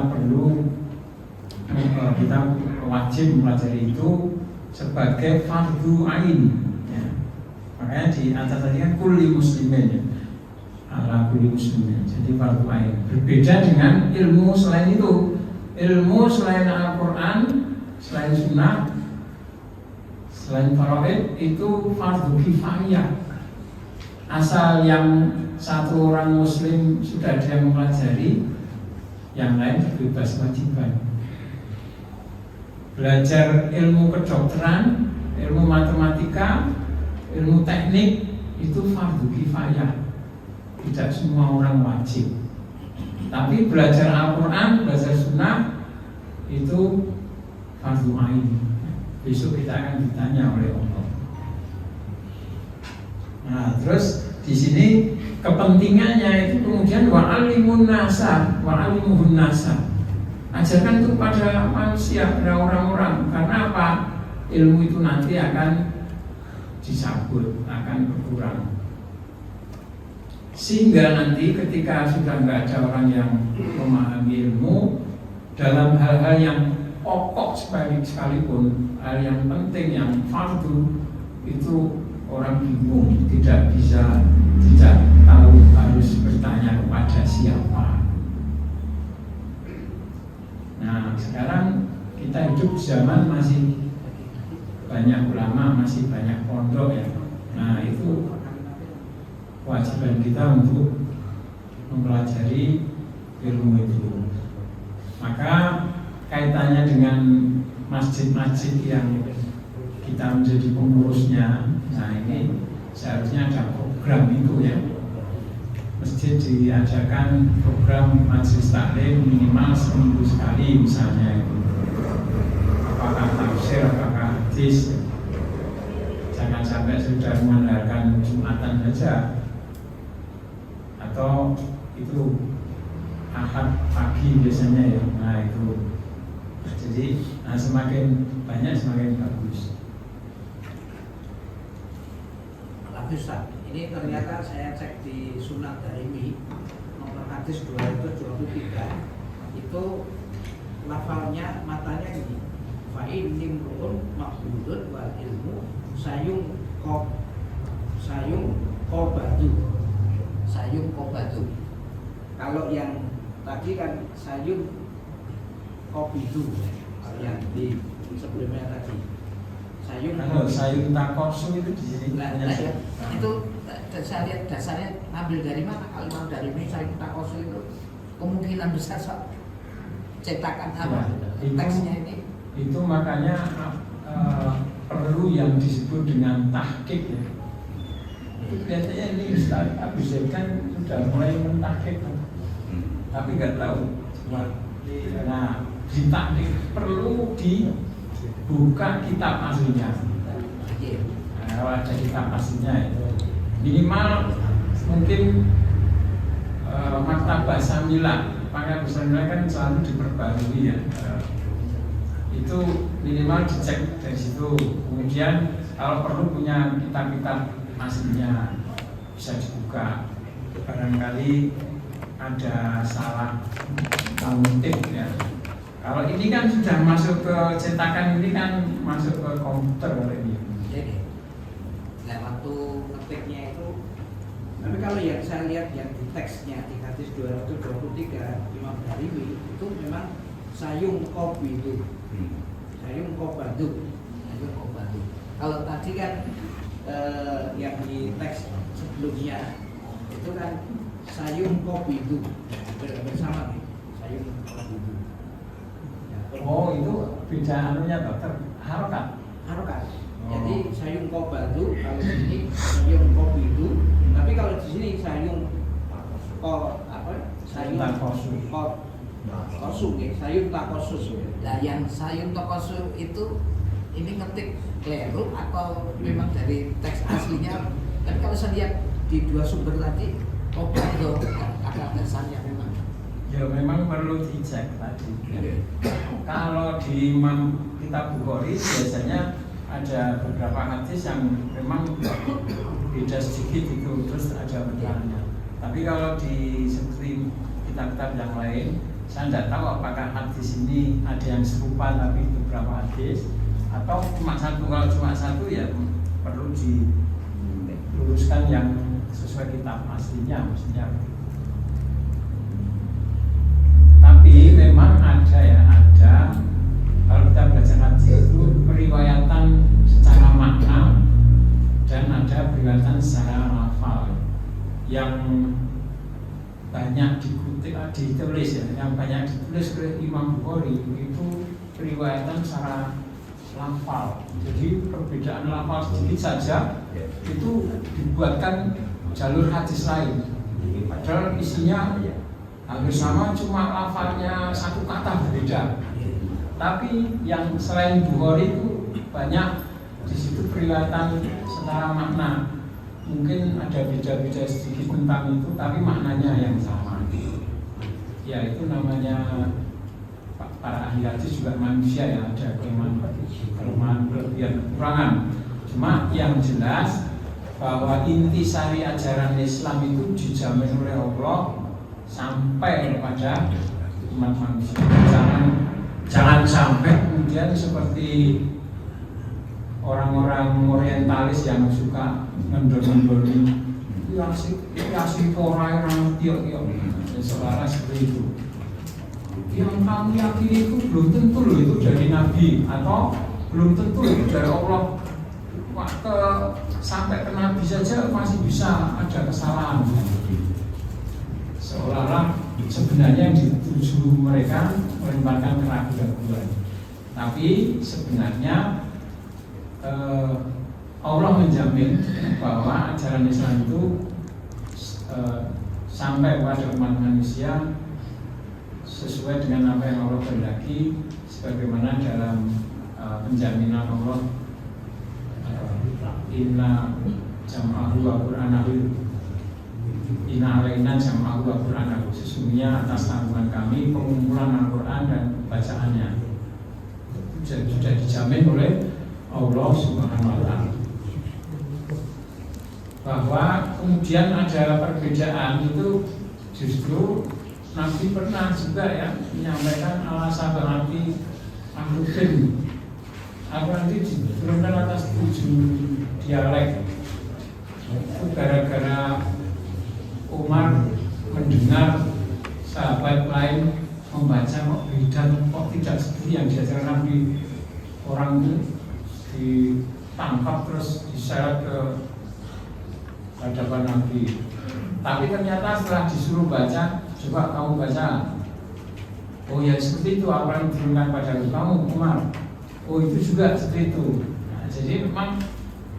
Speaker 2: wajib mempelajari itu sebagai fardu ain ya. Makanya di atas tadi kan kulli muslimin ya. Ala kulli muslimin. Jadi fardu ain. Berbeda dengan ilmu selain itu. Ilmu selain Al-Qur'an, selain sunnah, selain faraid itu fardu kifayah. Asal yang satu orang muslim sudah ada yang mempelajari, yang lain bebas kewajiban. Belajar ilmu kedokteran, ilmu matematika, ilmu teknik itu fardu kifayah. Tidak semua orang wajib. Tapi belajar Al-Quran, belajar sunnah itu fardu ain. Besok kita akan ditanya oleh Allah. Nah, terus di sini kepentingannya itu kemudian wa'alimun nasa, wa'alimuhun nasa. Ajarkan itu pada manusia, pada orang-orang. Karena apa? Ilmu itu nanti akan dicabut, akan berkurang. Sehingga nanti ketika sudah nggak ada orang yang memahami ilmu dalam hal-hal yang pokok sekalipun, hal yang penting, yang fardu, itu orang bingung, tidak tahu harus bertanya kepada siapa. Nah, sekarang kita hidup zaman masih banyak ulama, masih banyak pondok ya. Nah, itu kewajiban kita untuk mempelajari ilmu itu. Maka kaitannya dengan masjid-masjid yang kita menjadi pengurusnya, nah ini seharusnya ada program itu ya. Masjid diadakan program majelis taklim minimal seminggu sekali misalnya itu. Apakah tafsir, apakah hadis. Jangan sampai sudah mengandalkan Jumatan saja. Atau itu Ahad pagi biasanya ya. Nah itu. Jadi semakin banyak semakin bagus.
Speaker 3: Ustaz, ini ternyata saya cek di Sunan Darimi nomor hadis 223 itu lafalnya matanya ini fa'in nimruun maqbudun wal ilmu sayung kobadu. Kalau yang tadi kan sayung kobidu, yang di sebelumnya tadi
Speaker 2: kalau sayung takosu itu di sini
Speaker 3: itu saya lihat dasarnya ngambil dari mana? Kalau Imam Darimi sayung takosu itu kemungkinan besar cetakan apa teksnya ini
Speaker 2: itu makanya perlu yang disebut dengan tahqiq ya. Itu kelihatannya ini Ustaz Abu Zaid kan sudah mulai mentahqiq tapi nggak tahu. Nah, di tahqiq perlu dibuka kitab aslinya. Nah, kalau ada kitab aslinya itu minimal mungkin Maktabah Samilah. Maktabah Samilah kan selalu diperbarui ya. Itu minimal dicek dari situ. Kemudian kalau perlu punya kitab-kitab aslinya bisa dibuka. Barangkali ada salah kutip ya. Kalau ini kan sudah masuk ke cetakan, ini kan masuk ke komputer ini.
Speaker 3: Jadi, nah waktu ngetiknya itu, tapi kalau yang saya lihat yang di teksnya di hadis 223 Imam Darimi itu memang sayung kopi itu, sayung kobadu. Kalau tadi kan yang di teks sebelumnya itu kan sayung kopi itu bersama nih, sayung kopi itu.
Speaker 2: Oh itu beda anunya dokter, harokat.
Speaker 3: Jadi sayung kobadu kalau di sini sayung kopi itu, tapi kalau di sini sayung sayung takosu ya, sayung takosu. Nah yang sayung takosu itu ini ngetik keliru atau memang dari teks aslinya? Tapi kalau saya lihat di dua sumber tadi kobadu ada dasarnya memang.
Speaker 2: Ya memang perlu dicek tadi. Kalau di Imam Kitab Bukhari biasanya ada beberapa hadis yang memang beda sedikit itu, terus ada benarnya. Tapi kalau di seperti kitab-kitab yang lain, saya tidak tahu apakah hadis ini ada yang serupa tapi beberapa hadis atau cuma satu. Kalau cuma satu ya perlu meluruskan yang sesuai kitab aslinya maksudnya. Tapi memang ada kalau kita belajar hadis itu periwayatan secara makna dan ada periwayatan secara lafal yang banyak ditulis ya, yang banyak ditulis oleh Imam Bukhari itu periwayatan secara lafal. Jadi perbedaan lafal sedikit saja itu dibuatkan jalur hadis lain. Padahal isinya hampir sama, cuma lafalnya satu kata berbeda. Tapi yang selain Bukhari itu banyak di situ periwayatan secara makna. Mungkin ada beda-beda sedikit tentang itu, tapi maknanya yang sama. Ya itu namanya para ahli hadis juga manusia ya, ada kelemahan, kelebihan, kekurangan. Cuma yang jelas bahwa intisari ajaran Islam itu dijamin oleh Allah sampai kepada umat manusia. Jangan sampai kemudian seperti orang-orang orientalis yang suka ngendor-ngendor asli orang tiok seolah seperti itu. Yang kamu yakini itu belum tentu loh itu dari Nabi, atau belum tentu itu dari Allah. Sampai ke Nabi saja masih bisa ada kesalahan. Seolah-olah sebenarnya yang dituju mereka melemparkan keraguan-keraguan. Tapi sebenarnya Allah menjamin bahwa ajaran Islam itu sampai pada umat manusia sesuai dengan apa yang Allah kehendaki, sebagaimana dalam penjaminan Allah, inna jam'ahu wa qur'anahu, inna alaina jam'ahu wa qur'anahu, sesungguhnya atas tanggungan kami pengumpulan Al-Quran dan bacaannya. Sudah dijamin oleh Allah Subhanahu wa Ta'ala. Bahwa kemudian ada perbedaan itu justru Nabi pernah juga ya menyampaikan alasan Nabi Ahlul Aku nanti diturunkan atas 7 dialek. Itu gara-gara Umar mendengar sahabat lain membaca kok beda, kok tidak seperti yang diajarkan Nabi. Orang itu ditangkap terus diseret ke hadapan Nabi. Tapi ternyata setelah disuruh baca, coba kamu baca. Oh ya seperti itu apa yang diturunkan pada kamu Umar. Oh itu juga seperti itu. Nah, jadi memang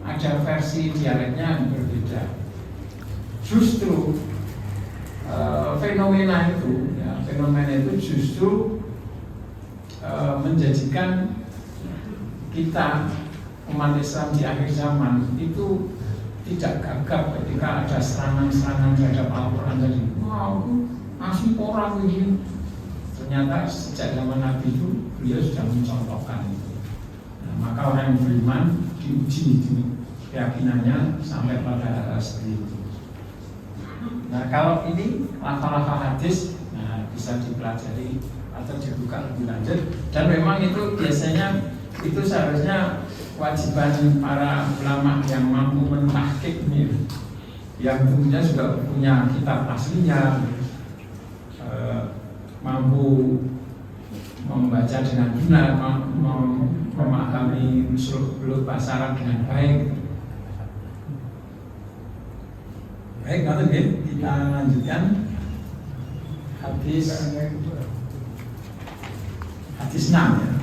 Speaker 2: ada versi dialeknya yang berbeda. Justru fenomena itu justru menjadikan kita umat Islam di akhir zaman itu tidak gagap ketika ada serangan-serangan terhadap Al-Quran tadi. Wow, asli orang ini. Ternyata sejak zaman Nabi itu beliau sudah mencontohkan itu. Nah, maka orang yang beriman diuji keyakinannya sampai pada hal seperti itu. Nah kalau ini lafal-lafal hadis, nah, bisa dipelajari atau dibuka lebih lanjut. Dan memang itu biasanya itu seharusnya kewajiban para ulama yang mampu mentahqiqnya, yang tentunya juga punya kitab aslinya, mampu membaca dengan benar, memahami usul bahasa Arab dengan baik. Baik, kalau kita lanjutkan hadis 6 ya.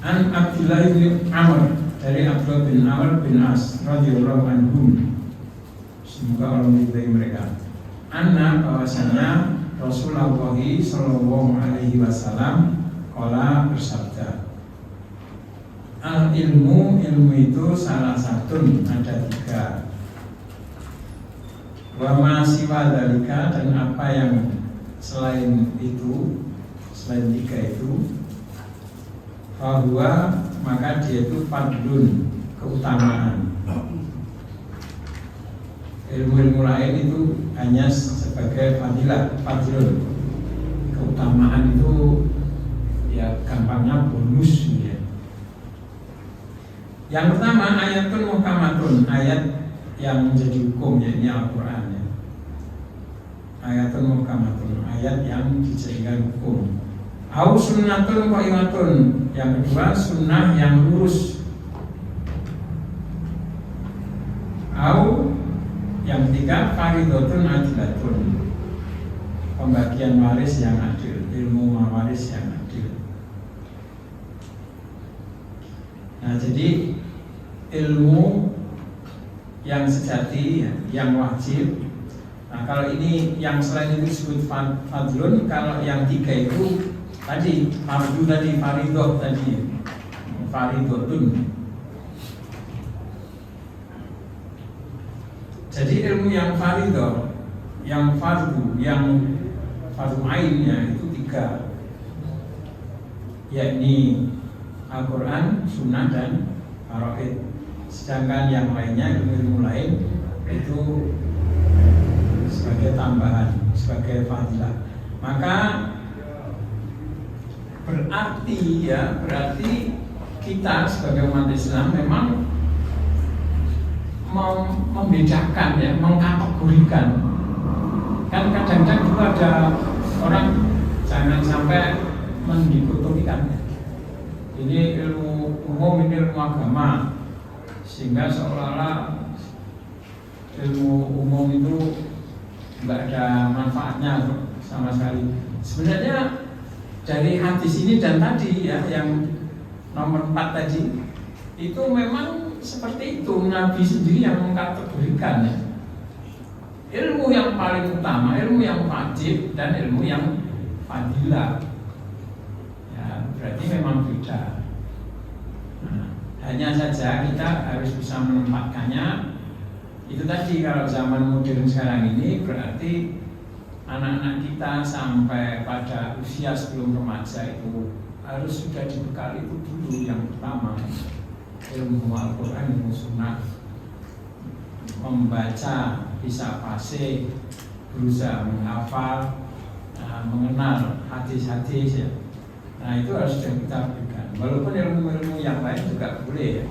Speaker 2: An Abdullah bin Amr, dari Abdullah bin Amr bin As radhiyallahu anhum, semoga Allah meridai mereka. Anna, bahwasanya Rasulullah sallallahu alaihi wasallam qala bersabda, al ilmu itu salah satu, ada 3. Wa ma siwa dalika, dan apa yang selain itu, selain 3 itu, bahwa maka dia itu fadlun, keutamaan. Ilmu-ilmu lain itu hanya sebagai fadilah, fadlun. Keutamaan itu ya gampangnya bonus ya. Yang pertama ayatun muhkamatun, ayat yang menjadi hukum, yaitu Al-Quran ya. Ayatun muhkamatun, ayat yang dijadikan hukum. Au sunnatun qaimatun, yang kedua sunnah yang lurus. Au yang ketiga faridotun adilatun, pembagian waris yang adil, ilmu waris yang adil. Nah, jadi ilmu yang sejati, yang wajib. Nah, kalau ini yang selain itu disebut fadlun. Kalau yang tiga itu tadi fardu tadi, faridoh tadi, faridotun. Jadi ilmu yang faridoh, yang fardu, yang fardu ainnya itu tiga, yakni Al-Quran, Sunnah, dan Faraid. Sedangkan yang lainnya, ilmu lain itu sebagai tambahan, sebagai fadilah. Maka berarti kita sebagai umat Islam memang membedakan ya, mengkategorikan. Kan kadang-kadang juga ada orang jangan sampai mendikotomikan. Ini ilmu umum, ini ilmu agama, sehingga seolah-olah ilmu umum itu nggak ada manfaatnya sama sekali. Sebenarnya dari hadis ini dan tadi ya, yang nomor 4 tadi, itu memang seperti itu. Nabi sendiri yang mengkategorikan ya. Ilmu yang paling utama, ilmu yang wajib, dan ilmu yang fadilah. Ya, berarti memang beda. Nah, hanya saja kita harus bisa menempatkannya. Itu tadi, kalau zaman modern sekarang ini berarti anak-anak kita sampai pada usia sebelum remaja itu harus sudah dibekali itu dulu. Yang pertama ilmu Al-Quran, ilmu Sunnah, membaca bisa fasih, berusaha menghafal, mengenal hadis-hadis ya. Nah, itu harus kita berikan. Walaupun ilmu-ilmu yang lain juga boleh ya,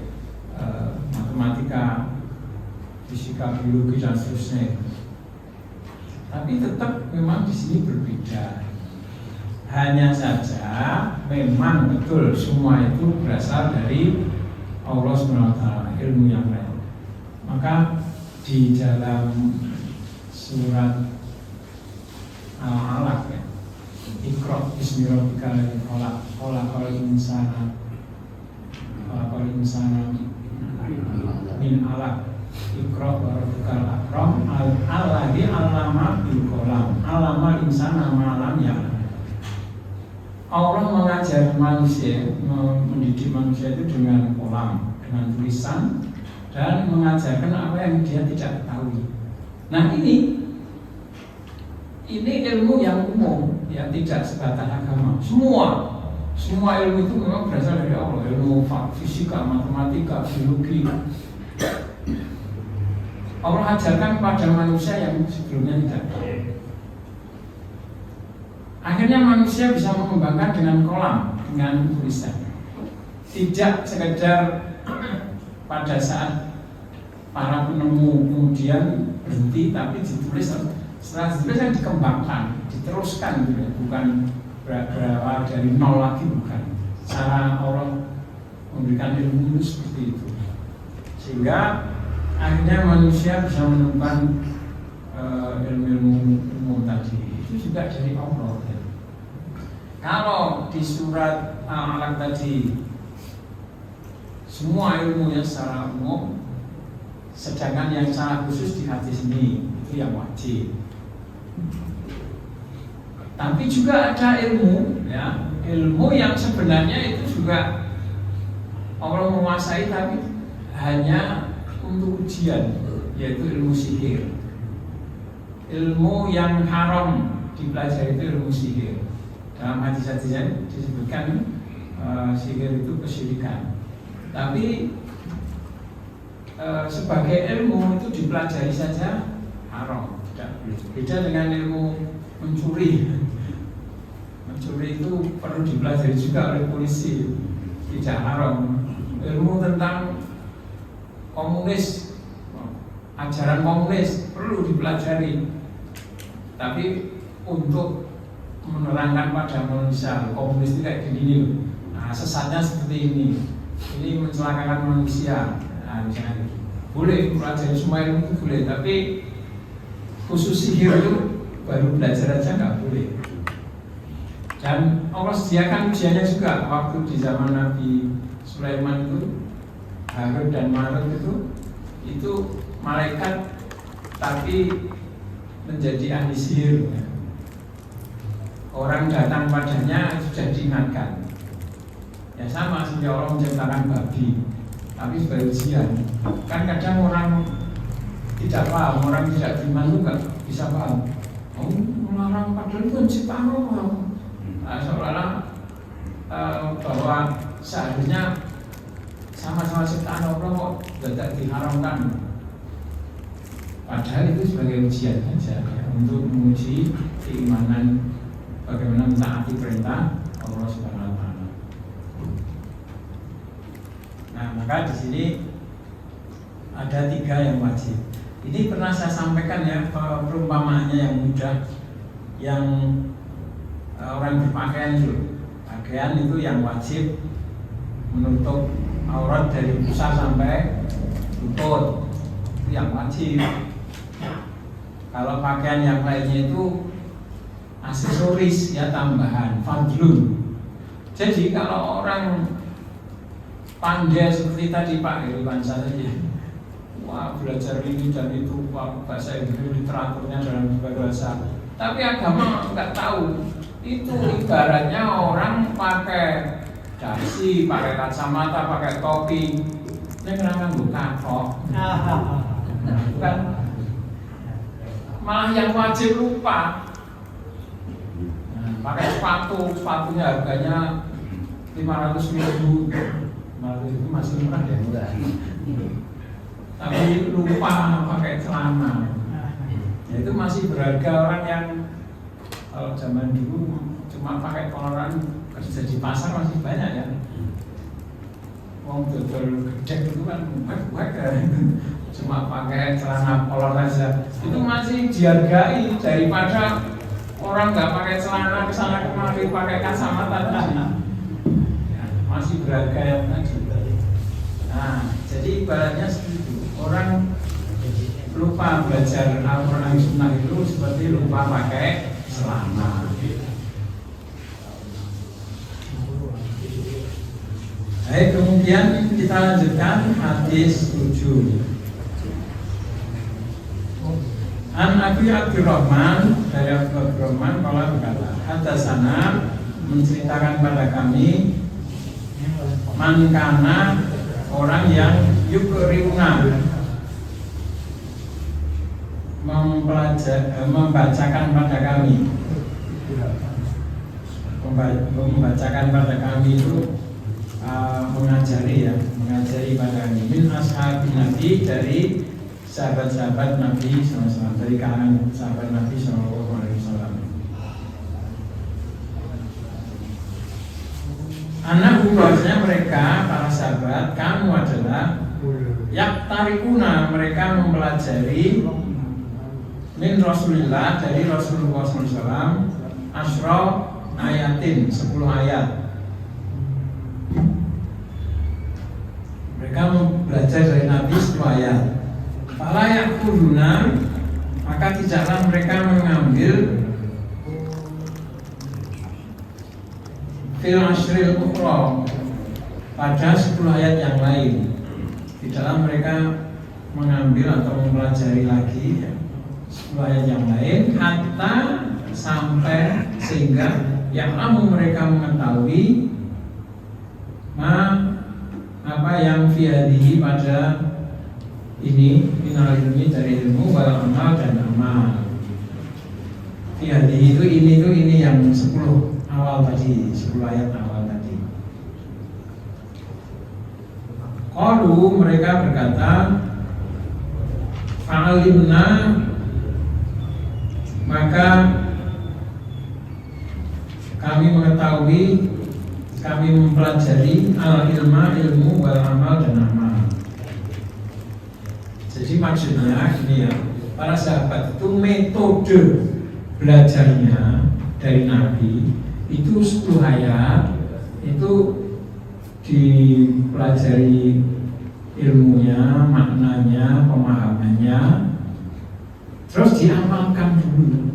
Speaker 2: matematika, fisika, biologi, dan seterusnya. Tapi tetap memang di sini berbeda. Hanya saja memang betul semua itu berasal dari Allah SWT, ilmu yang lain. Maka di dalam surat Al-Alaq ya, Iqra bismi rabbikal ladzi khalaq, khalaqal insana min 'alaq. Iqra wa rabbukal akram alladzi 'allama bil qalam 'allamal insana ma lam ya'lam. Allah mengajar manusia, mendidik manusia itu dengan kolam, dengan tulisan, dan mengajarkan apa yang dia tidak ketahui. Nah, ini ilmu yang umum, yang tidak sebatas agama. Semua ilmu itu memang berasal dari Allah. Ilmu fisika, matematika, biologi. Allah ajarkan pada manusia yang sebelumnya tidak tahu. Akhirnya manusia bisa mengembangkan dengan kolam, dengan tulisan. Tidak sekedar pada saat para penemu kemudian berhenti, tapi ditulis. Setelah ditulis yang dikembangkan, diteruskan gitu. Bukan berawal dari nol lagi, bukan. Cara Allah memberikan ilmu seperti itu, sehingga akhirnya manusia bisa menemukan ilmu tadi. Itu juga dari Allah ya. Kalau di surat Al-Alaq tadi semua ilmunya secara umum, sedangkan yang secara khusus di hadis ini itu yang wajib. Tapi juga ada ilmu ya, ilmu yang sebenarnya itu juga Allah menguasai, tapi hanya untuk ujian, yaitu ilmu sihir. Ilmu yang haram dipelajari itu ilmu sihir. Dalam hadis-hadisnya disebutkan sihir itu kesyirikan. Tapi sebagai ilmu itu dipelajari saja haram, tidak boleh. Beda dengan ilmu mencuri. Mencuri itu perlu dipelajari juga oleh polisi, tidak haram. Ilmu tentang komunis, ajaran komunis perlu dipelajari. Tapi untuk menerangkan pada manusia, komunis itu kayak gini, nah, sesatnya seperti ini mencelakakan manusia, nah, misalnya gitu. Boleh pelajari semua ilmu itu boleh, tapi khusus sihir itu baru belajar aja nggak boleh. Dan Allah sediakan ujiannya juga waktu di zaman Nabi Sulaiman itu, Harut dan Marut itu malaikat tapi menjadi ahli sihir. Orang datang padanya sudah diingatkan. Ya sama seperti Allah menciptakan babi, tapi sebagai ujian. Kan kadang orang tidak paham, orang tidak beriman juga bisa paham. Oh, melarang padahal itu ciptaan Allah. Nah, seolah-olah bahwa seharusnya sama-sama ciptaan Allah kok tidak diharamkan. Padahal itu sebagai ujian saja ya, untuk menguji keimanan bagaimana mentaati perintah Allah Subhanahu wa taala. Nah, maka di sini ada 3 yang wajib. Ini pernah saya sampaikan ya, perumpamaannya yang mudah, yang orang berpakaian itu. Pakaian itu yang wajib menutup aurat dari pusar sampai lutut, itu yang wajib. Kalau pakaian yang lainnya itu aksesoris ya, tambahan, fadlun. Jadi kalau orang pandai seperti tadi Pak Irwan saja, wah belajar ini dan itu, bahasa Inggris literaturnya dalam bahasa, tapi agama nggak tahu. Itu ibaratnya orang pakai dasi, pakai kacamata, pakai topi, ini kenapa bukan kok? Bukan. Malah yang wajib lupa. Pakai sepatunya harganya 500.000. 500 itu masih murah ya? Tapi lupa pakai celana. Ya, itu masih berharga. Orang yang kalau zaman dulu cuma pakai koloran kerja di pasar masih banyak ya. Wong dodol gedek itu kan buat cuma pakai celana kolor saja. Itu masih dihargai daripada orang nggak pakai celana kesana kemari pakai kacamata tadi. Ya, masih berharga yang tadi. Nah, jadi ibaratnya seperti itu. Orang lupa belajar Al-Quran Sunnah itu seperti lupa pakai celana. Baik, kemudian kita lanjutkan hadis 7. An Abi Abdurrahman, dari Abu Abdurrahman kalau berkata, hadasana menceritakan pada kami mankana, orang yang yukriuna membacakan pada kami, membacakan pada kami itu mengajari pada kami min ashabin Nabi, dari sahabat-sahabat Nabi SAW, dari kalangan sahabat Nabi SAW. Anak bahwasanya mereka para sahabat kamu adalah yaktarikuna, mereka mempelajari min Rasulillah, dari Rasulullah SAW, asra ayatin, 10 ayat. Mereka belajar dari Nabi 10 ayat. Fala yakuluna, maka tidaklah mereka mengambil fil ashril ukhra, pada 10 ayat yang lain. Tidaklah mereka mengambil atau mempelajari lagi 10 ayat yang lain, hatta sampai sehingga yang mereka mengetahui apa yang fi'adihi pada ini minal ilmi, dari ilmu, wal amal dan amal. Fi'adihi itu ini yang 10 awal tadi, 10 ayat awal tadi. Qalu, mereka berkata, fa'alimna, maka kami mengetahui, kami mempelajari al-ilma, ilmu, wal amal dan amal. Jadi maksudnya ini ya, para sahabat itu metode belajarnya dari Nabi itu 10 ayat itu dipelajari ilmunya, maknanya, pemahamannya, terus diamalkan dulu.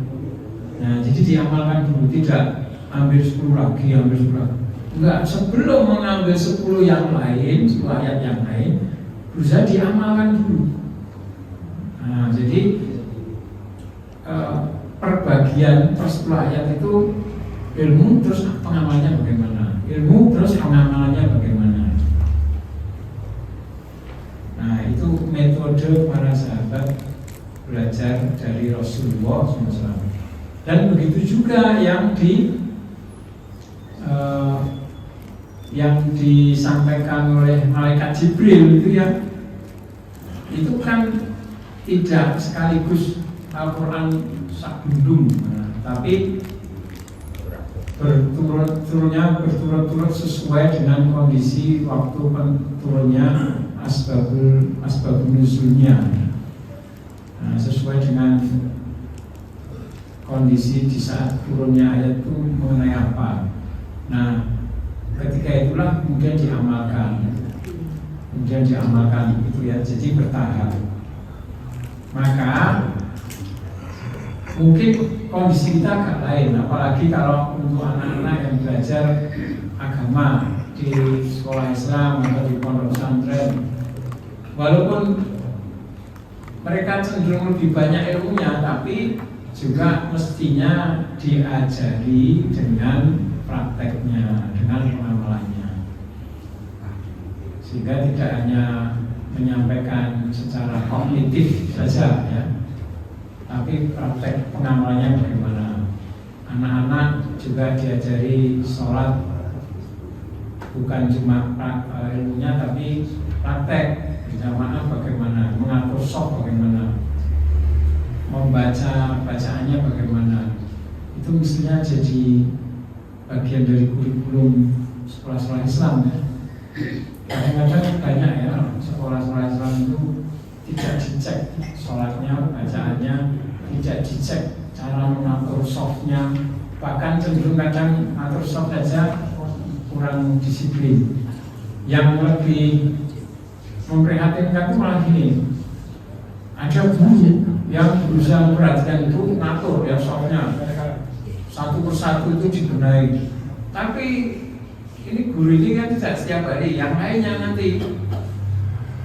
Speaker 2: Nah, jadi diamalkan dulu, tidak ambil 10 lagi, ambil 10 lagi. Enggak, sebelum mengambil 10 yang lain, 10 ayat yang lain, berusaha diamalkan dulu. Nah, jadi perbagian per 10 ayat itu ilmu terus pengamalannya bagaimana, ilmu terus pengamalannya bagaimana. Nah, itu metode para sahabat belajar dari Rasulullah SAW. Dan begitu juga yang disampaikan oleh malaikat Jibril itu ya, itu kan tidak sekaligus Al-Quran sakbundung, tapi berturut-turut sesuai dengan kondisi waktu turunnya asbabul nuzulnya. Nah, sesuai dengan kondisi di saat turunnya ayat itu mengenai apa. Nah, ketika itulah kemudian diamalkan itu ya, jadi bertahap. Maka mungkin kondisi kita agak lain, apalagi kalau untuk anak-anak yang belajar agama di sekolah Islam atau di pondok pesantren. Walaupun mereka cenderung lebih banyak ilmunya, tapi juga mestinya diajari dengan prakteknya, dengan pengamalannya, sehingga tidak hanya menyampaikan secara kognitif saja ya, tapi praktek pengamalannya bagaimana. Anak-anak juga diajari sholat, bukan cuma ilmunya tapi praktek berjamaah bagaimana, mengatur shaf bagaimana, membaca bacaannya bagaimana. Itu mestinya jadi bagian dari kurikulum sekolah-sekolah Islam ya. Kadang-kadang banyak ya sekolah-sekolah Islam itu tidak dicek sholatnya, bacaannya, tidak dicek cara mengatur shafnya, bahkan cenderung kadang mengatur shaf saja kurang disiplin. Yang lebih memprihatinkan itu malah gini, ada guru yang berusaha memperhatikan itu ngatur ya shafnya, satu persatu itu dibenahi. Tapi ini guru ini kan tidak setiap hari, yang lainnya nanti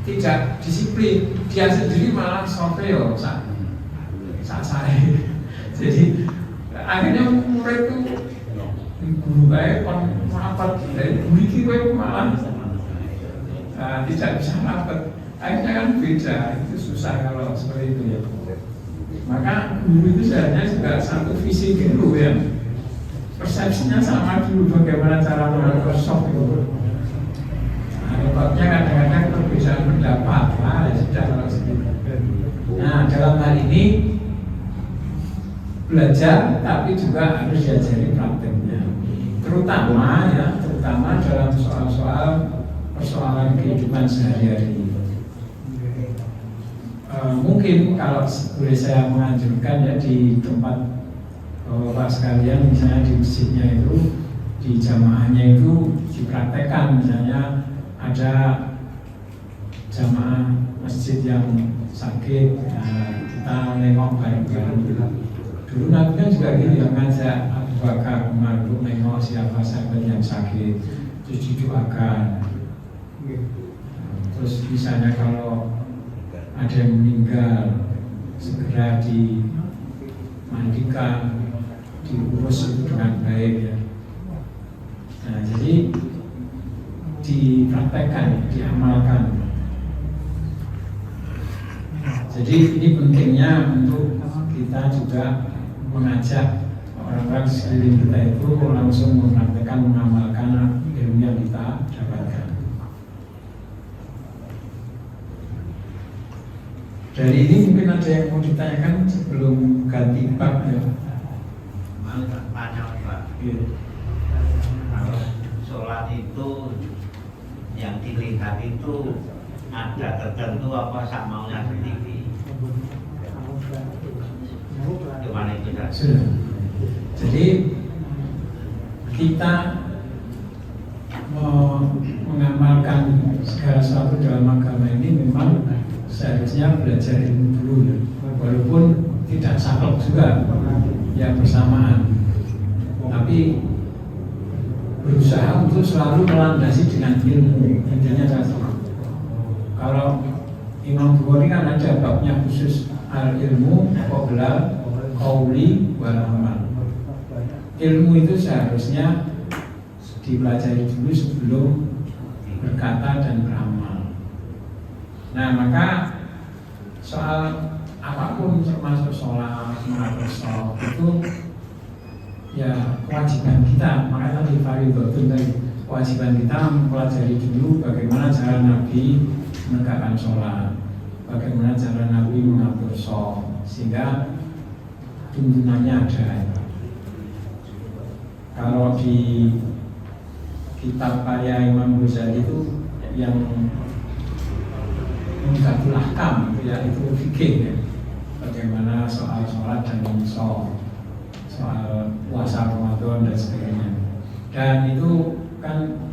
Speaker 2: tidak disiplin, dia sendiri malah sopeo saya. Jadi akhirnya murid itu guru baik apa dari guru itu malah tidak bisa rapat. Akhirnya kan beda, itu susah kalau seperti itu ya. Maka guru itu sebenarnya juga satu visi dulu ya, persepsinya sama dulu bagaimana cara mengatur shaf itu. Repotnya kadang-kadang perbedaan pendapat lah, ya sudah kalau seperti. Nah, dalam hal ini belajar tapi juga harus diajari prakteknya, terutama dalam soal-soal persoalan kehidupan sehari-hari. Mungkin kalau boleh saya menganjurkan ya, di tempat Bapak sekalian, misalnya di masjidnya itu, di jamaahnya itu dipraktekkan. Misalnya ada jamaah masjid yang sakit, kita nengok bareng-bareng. Dulu Nabi kan juga gitu ya, ngajak Abu Bakar, Umar untuk nengok siapa sahabat yang sakit, terus didoakan. Terus misalnya kalau ada yang meninggal, segera dimandikan, diurus itu dengan baik ya. Nah, jadi dipraktekkan, diamalkan. Jadi ini pentingnya untuk kita juga mengajak orang-orang sekeliling kita itu langsung mempraktekkan, mengamalkan ilmu yang kita dapatkan. Dari ini mungkin ada yang mau ditanyakan sebelum ganti bab ya.
Speaker 4: Banyak Pak. Kalau sholat itu yang dilihat itu ada tertentu apa sak maunya sendiri. Gimana itu dah?
Speaker 2: Sudah. Jadi kita mengamalkan segala sesuatu dalam agama ini memang seharusnya belajar ilmu dulu ya. Walaupun tidak saklek juga ya bersamaan, tapi berusaha untuk selalu melandasi dengan ilmu. Intinya satu. Kalau Imam Bukhari kan ada babnya khusus al-ilmu qabla qauli wal amal. Ilmu itu seharusnya dipelajari dulu sebelum berkata dan beramal. Nah, maka soal apapun termasuk sholat, mengatur sholat itu ya kewajiban kita. Makanya tadi fardhotun tadi, kewajiban kita mempelajari dulu bagaimana cara Nabi menegakkan sholat, bagaimana cara Nabi mengatur sholat, sehingga tuntunannya ada. Kalau di kitab karya Imam Ghazali itu yang Mungkatul Ahkam ya, itu fikih ya. Bagaimana soal sholat dan soal puasa Ramadan dan sebagainya. Dan itu kan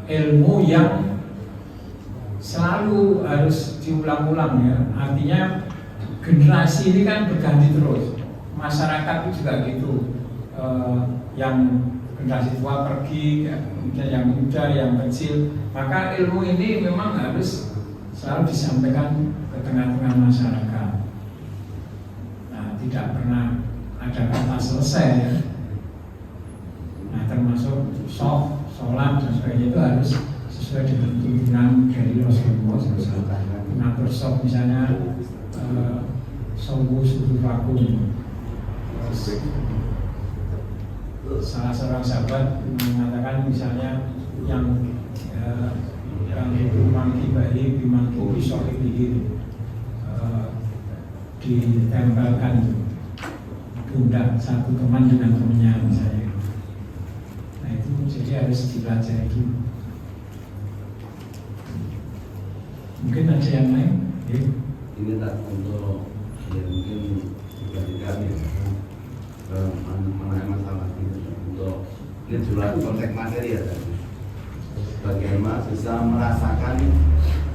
Speaker 2: ilmu yang selalu harus diulang-ulang ya. Artinya generasi ini kan berganti terus. Masyarakat itu juga gitu. Yang generasi tua pergi, kemudian yang muda, yang kecil. Maka ilmu ini memang harus selalu disampaikan ke tengah-tengah masyarakat. Nah, tidak pernah ada kata selesai ya. Nah, termasuk sholat dan sebagainya itu harus sesuai dengan tuntunan dari Rasulullah SAW. Mengatur sholat misalnya sholat subuh vakum. Salah seorang sahabat mengatakan misalnya yang mangki bayi bimangki pisau ini ditempelkan pundak satu teman dengan temannya misalnya. Nah itu jadi harus dipelajari dulu. Mungkin ada yang lain? Ya.
Speaker 5: Ini tak untuk ya mungkin juga tidak mengenai masalah ini untuk ini jelas konteks materi ya tadi. Bagaimana bisa merasakan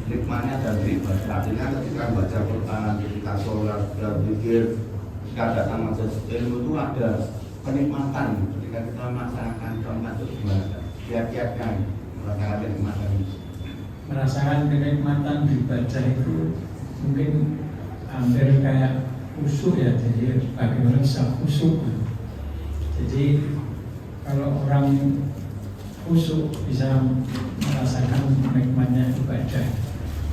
Speaker 5: nikmatnya dari ibadah. Artinya ketika baca Quran, ketika sholat, berzikir, ketika datang majelis ilmu itu ada kenikmatan. Ketika kita merasakan kenikmatan itu gimana? Tiap-tiapnya merasakan kenikmatan itu.
Speaker 2: Merasakan kenikmatan beribadah itu mungkin hampir kayak khusyuk ya. Jadi bagaimana bisa khusyuk. Jadi kalau orang khusyuk bisa merasakan nikmatnya ibadah.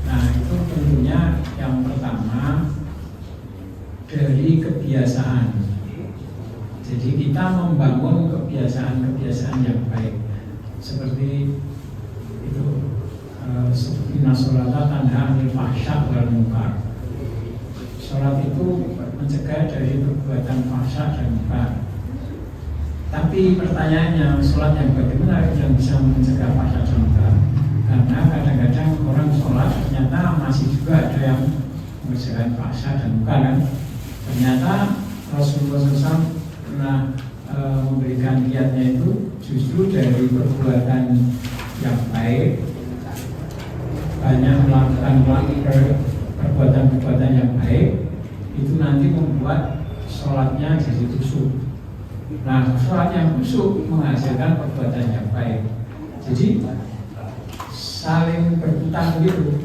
Speaker 2: Nah itu tentunya yang pertama dari kebiasaan. Jadi kita membangun kebiasaan-kebiasaan yang baik. Seperti itu, seperti nasolata tanha anil fahsya wal munkar. Sholat itu mencegah dari perbuatan fahsya dan munkar. Tapi pertanyaannya, sholat yang bagaimana yang bisa mencegah fahsya dan munkar? Karena kadang-kadang orang sholat ternyata masih juga ada yang mengerjakan fahsya dan munkar kan? Ternyata Rasulullah SAW pernah memberikan kiatnya itu justru dari perbuatan yang baik, banyak melakukan perbuatan-perbuatan yang baik, itu nanti membuat sholatnya jadi khusyuk. Nah, sholat yang khusyuk menghasilkan perbuatan yang baik. Jadi saling berputar gitu.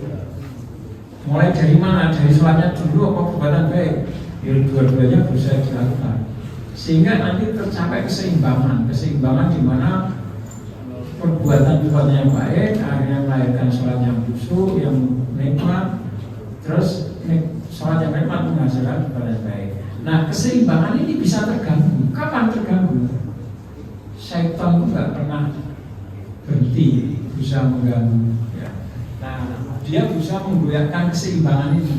Speaker 2: Mulai dari mana? Dari sholatnya dulu apa perbuatan baik? Ya dua-duanya berusaha dilakukan. Sehingga nanti tercapai keseimbangan di mana perbuatan-perbuatan yang baik akhirnya melahirkan sholat yang khusyuk, yang nikmat, terus sholat yang nikmat menghasilkan perbuatan yang baik. Nah keseimbangan ini bisa terganggu. Kapan terganggu? Syaitan itu nggak pernah berhenti berusaha mengganggu. Ya. Nah dia berusaha menggoyahkan keseimbangan ini.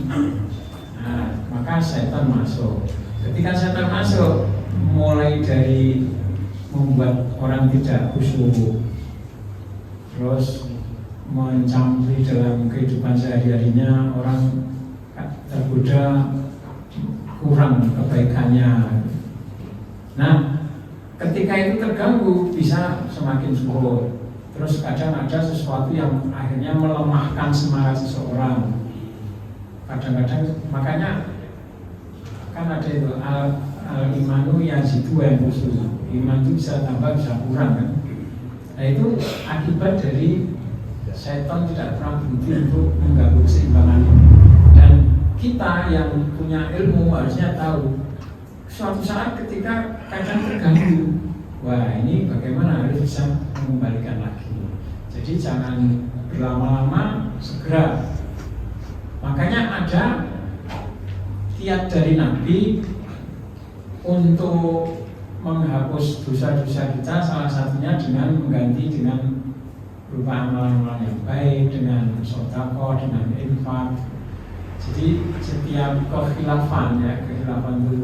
Speaker 2: Nah maka syaitan masuk. Ketika syaitan masuk, mulai dari membuat orang tidak khusyuk, terus mencampuri dalam kehidupan sehari-harinya, orang tergoda kurang kebaikannya. Nah, ketika itu terganggu bisa semakin surut. Terus kadang ada sesuatu yang akhirnya melemahkan semangat seseorang. Kadang-kadang makanya kan ada itu al-imanu yazidu wa yanqusu. Iman itu bisa tambah bisa kurang kan. Nah itu akibat dari setan tidak pernah berhenti untuk mengganggu keseimbangan ini. Dan kita yang punya ilmu harusnya tahu suatu saat ketika kadang terganggu, wah ini bagaimana harus bisa mengembalikan lagi. Jadi jangan berlama-lama, segera. Makanya ada kiat dari Nabi untuk menghapus dosa-dosa kita, salah satunya dengan mengganti dengan berupa amalan-amalan yang baik, dengan sedekah, dengan infak. Jadi setiap kekhilafan ya, kekhilafan itu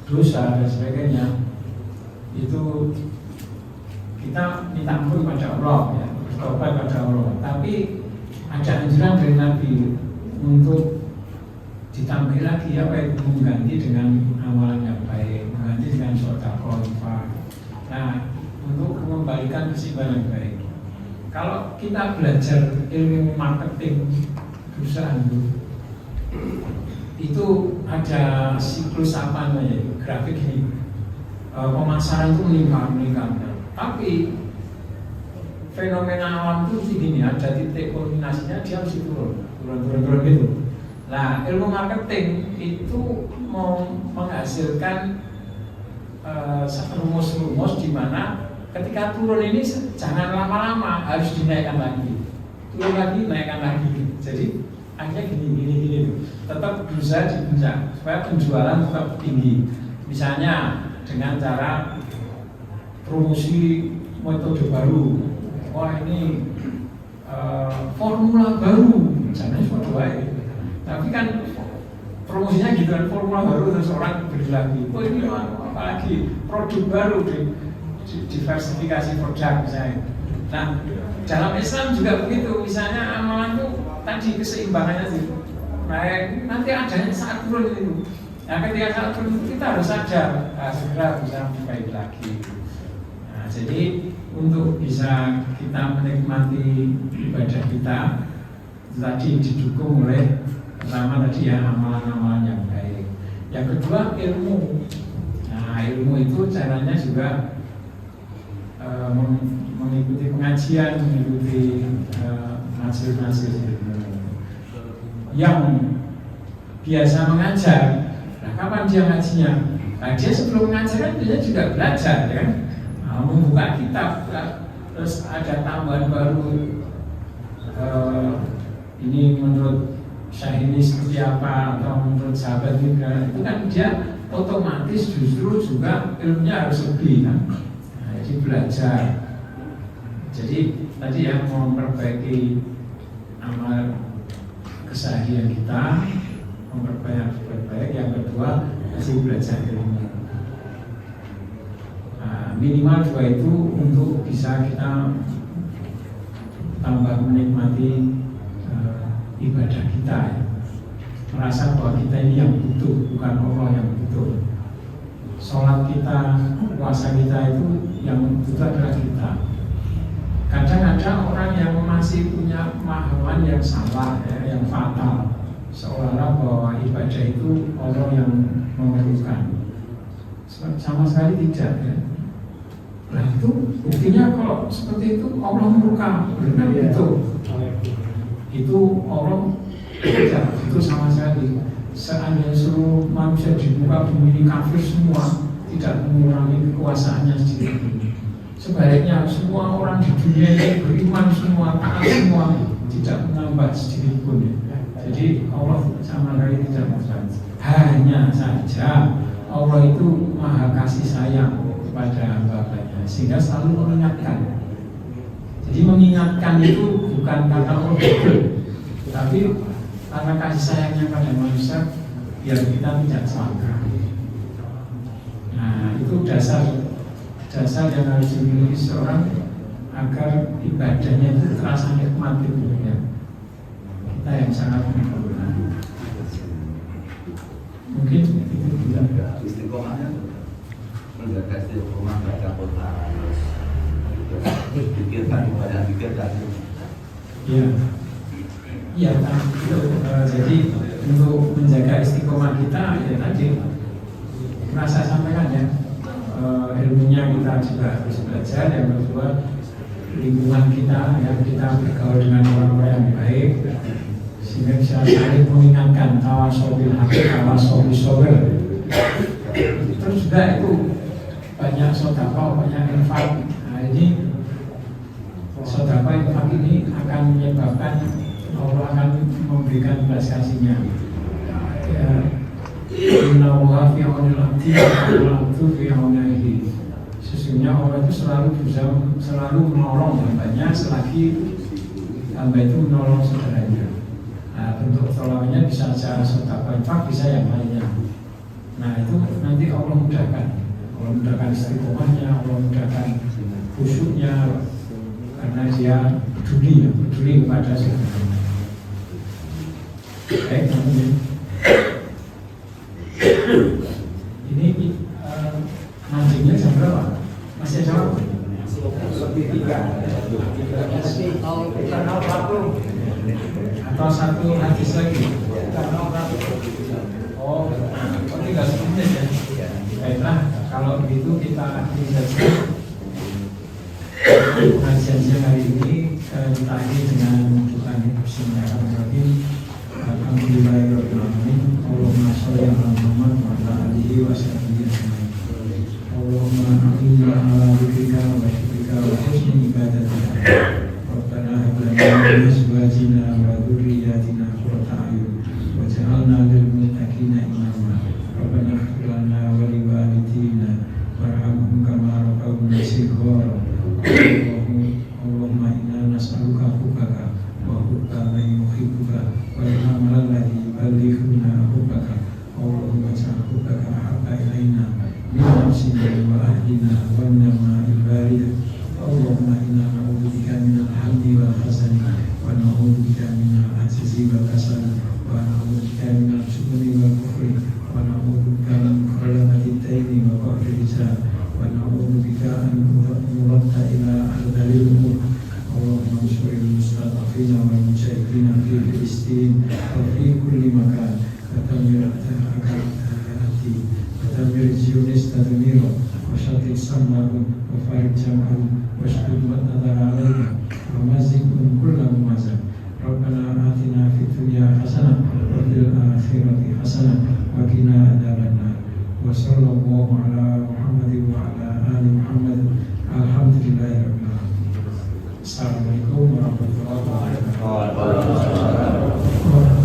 Speaker 2: dosa dan sebagainya, itu kita minta ampun pada Allah ya, bertobat pada Allah. Tapi ada anjuran dari Nabi untuk ditambah lagi apa itu mengganti dengan amalan yang baik, mengganti dengan sedekah, infak. Nah, untuk mengembalikan keseimbangan baik. Kalau kita belajar ilmu marketing perusahaan itu ada siklus apa namanya grafik ini, pemasaran itu meningkat. Tapi fenomena alam itu begini, ada titik kulminasinya dia harus turun gitu. Nah, ilmu marketing itu mau menghasilkan rumus-rumus di mana ketika turun ini jangan lama-lama, harus dinaikkan lagi, turun lagi, naikkan lagi. Jadi akhirnya gini, tetap berusaha dipuncak supaya penjualan tetap tinggi. Misalnya dengan cara promosi metode baru, wah ini formula baru, jangan suatu baik. Tapi kan promosinya gitu kan, formula baru terus orang beli lagi. Oh ini apalagi produk baru, diversifikasi produk misalnya. Nah dalam Islam juga begitu, misalnya amalan itu tadi keseimbangannya itu naik, nanti ada saat turun itu. Nah ketika saat turun kita harus sadar, segera bisa membaik lagi. Nah jadi untuk bisa kita menikmati ibadah kita tadi didukung oleh pertama tadi ya amalan-amalan yang baik. Yang kedua ilmu. Nah ilmu itu caranya juga mengikuti pengajian, mengikuti majelis ilmu. Yang biasa mengajar, nah kapan dia ngajinya? Nah dia sebelum mengajar kan dia juga belajar ya, membuka kitab, terus ada tambahan baru. Ini menurut Syahrini seperti apa atau menurut sahabat juga, itu kan dia otomatis justru juga ilmunya harus lebih kan. Nah, jadi belajar. Jadi tadi yang mau memperbaiki amal keseharian kita, memperbanyak baik. Yang kedua masih belajar ilmu. Nah, minimal dua itu untuk bisa kita tambah menikmati ibadah kita ya. Merasa bahwa kita ini yang butuh, bukan Allah yang butuh. Sholat kita, puasa kita itu yang butuh adalah kita. Kadang ada orang yang masih punya pemahaman yang salah ya, yang fatal, seolah-olah bahwa ibadah itu Allah yang memerlukan. Sama sekali tidak ya. Nah itu buktinya kalau seperti itu Allah memerlukan, benar itu. Itu Allah tidak, itu sama sekali. Seandainya seluruh manusia di muka bumi ini kafir semua, tidak mengurangi kekuasaannya sendiri. Sebaliknya semua orang di dunia ini beriman semua, taat semua, tidak menambah sedikit pun. Jadi Allah sama sekali tidak menambah. Hanya saja Allah itu maha kasih sayang kepada hamba-hambanya, sehingga selalu mengingatkan. Jadi mengingatkan itu bukan karena Allah betul, tapi karena kasih sayangnya pada manusia, biar kita tidak celaka. Nah itu dasar yang harus dimiliki seorang agar ibadahnya itu terasa nikmat itu ya. Kita yang sangat menyempurna. Mungkin itu juga
Speaker 5: Istiqomahnya menjaga istiqomah baca Quran, pikirkan banyak pikirkan.
Speaker 2: ya. Iya, jadi untuk menjaga istiqomah kita ya tadi merasa sampaikan ya, ilmunya kita juga harus belajar. Yang kedua, lingkungan kita ya, kita bergaul dengan orang-orang yang baik sehingga bisa saling mengingatkan tawasobil haq, tawasobil sabr. Terus juga itu banyak sedekah, banyak infak. Nah ini sedekah infak ini akan menyebabkan Allah akan memberikan belas kasihnya. Ya, Inna Allah fi aunil abdi wal abdu fi aunihi. Sesungguhnya Allah itu selalu menolong hambanya selagi hamba itu menolong saudaranya. Nah, bentuk tolongnya bisa secara sedekah infak, bisa yang lainnya. Nah, itu nanti Allah mudahkan. Allah mudahkan istiqomahnya, Allah mudahkan khusyuknya karena dia peduli kepada saudaranya. Baik, teman-teman. Ini mancingnya jam berapa? Masih jawab?
Speaker 3: Lebih 3.
Speaker 2: Atau satu hadis lagi? Oh, tinggal 10 menit ya? Baiklah, kalau begitu kita akhiri saja pengajian siang hari ini. Kita akhiri dengan doa bismillahirrahmanirrahim. Alhamdulillahirabbil alamin. Allahumma shalli ala Muhammad wa ala alihi wa sahbihi ajma'in. Allahumma inni ala dzikrika wa syukrika wa husni ibadatika. Rabbana hab lana min azwajina wa dhurriyyatina qurrata a'yun waj'alna lil muttaqina imama. Rabbana ighfir lana wa liwalidina warhamhum kama rabbawna shighara. Allahumma inna nas'aluka hubbaka wa hubba man yuhibbuka wal amal alladhi yuballighuna hubbaka. Allahumma ij'al hubbaka ahabba ilaina min nafsina wa ahlina wa ni'mal baridah. Allahumma inna na'udzubika minal hammi wal hazani wa na'udzubika minal ajzi wal kasali wa na'udzubika minal jubni wal kufri wa na'udzubika min ghalabati ad-daini wa qahri rijal wa na'udzubika an nuradda ila ardhil umur. Allahumma ansuril mustad'afina wal mujahidina fi Filistin wa fi kulli makan. Katamir akal-akal-hati katamir zionis tadmiro wa syatik samahum wa farid jam'ahum wa syudud nadar alaihim wa mazikun kulla mumazak. Rabbana atina fid dunya hasanah wa fil akhirati hasanah wa qina adzabannar. Wa sallallahu ala Muhammadin wa ala ali Muhammad. Alhamdulillahirabbil alamin. Assalamualaikum warahmatullahi wabarakatuh.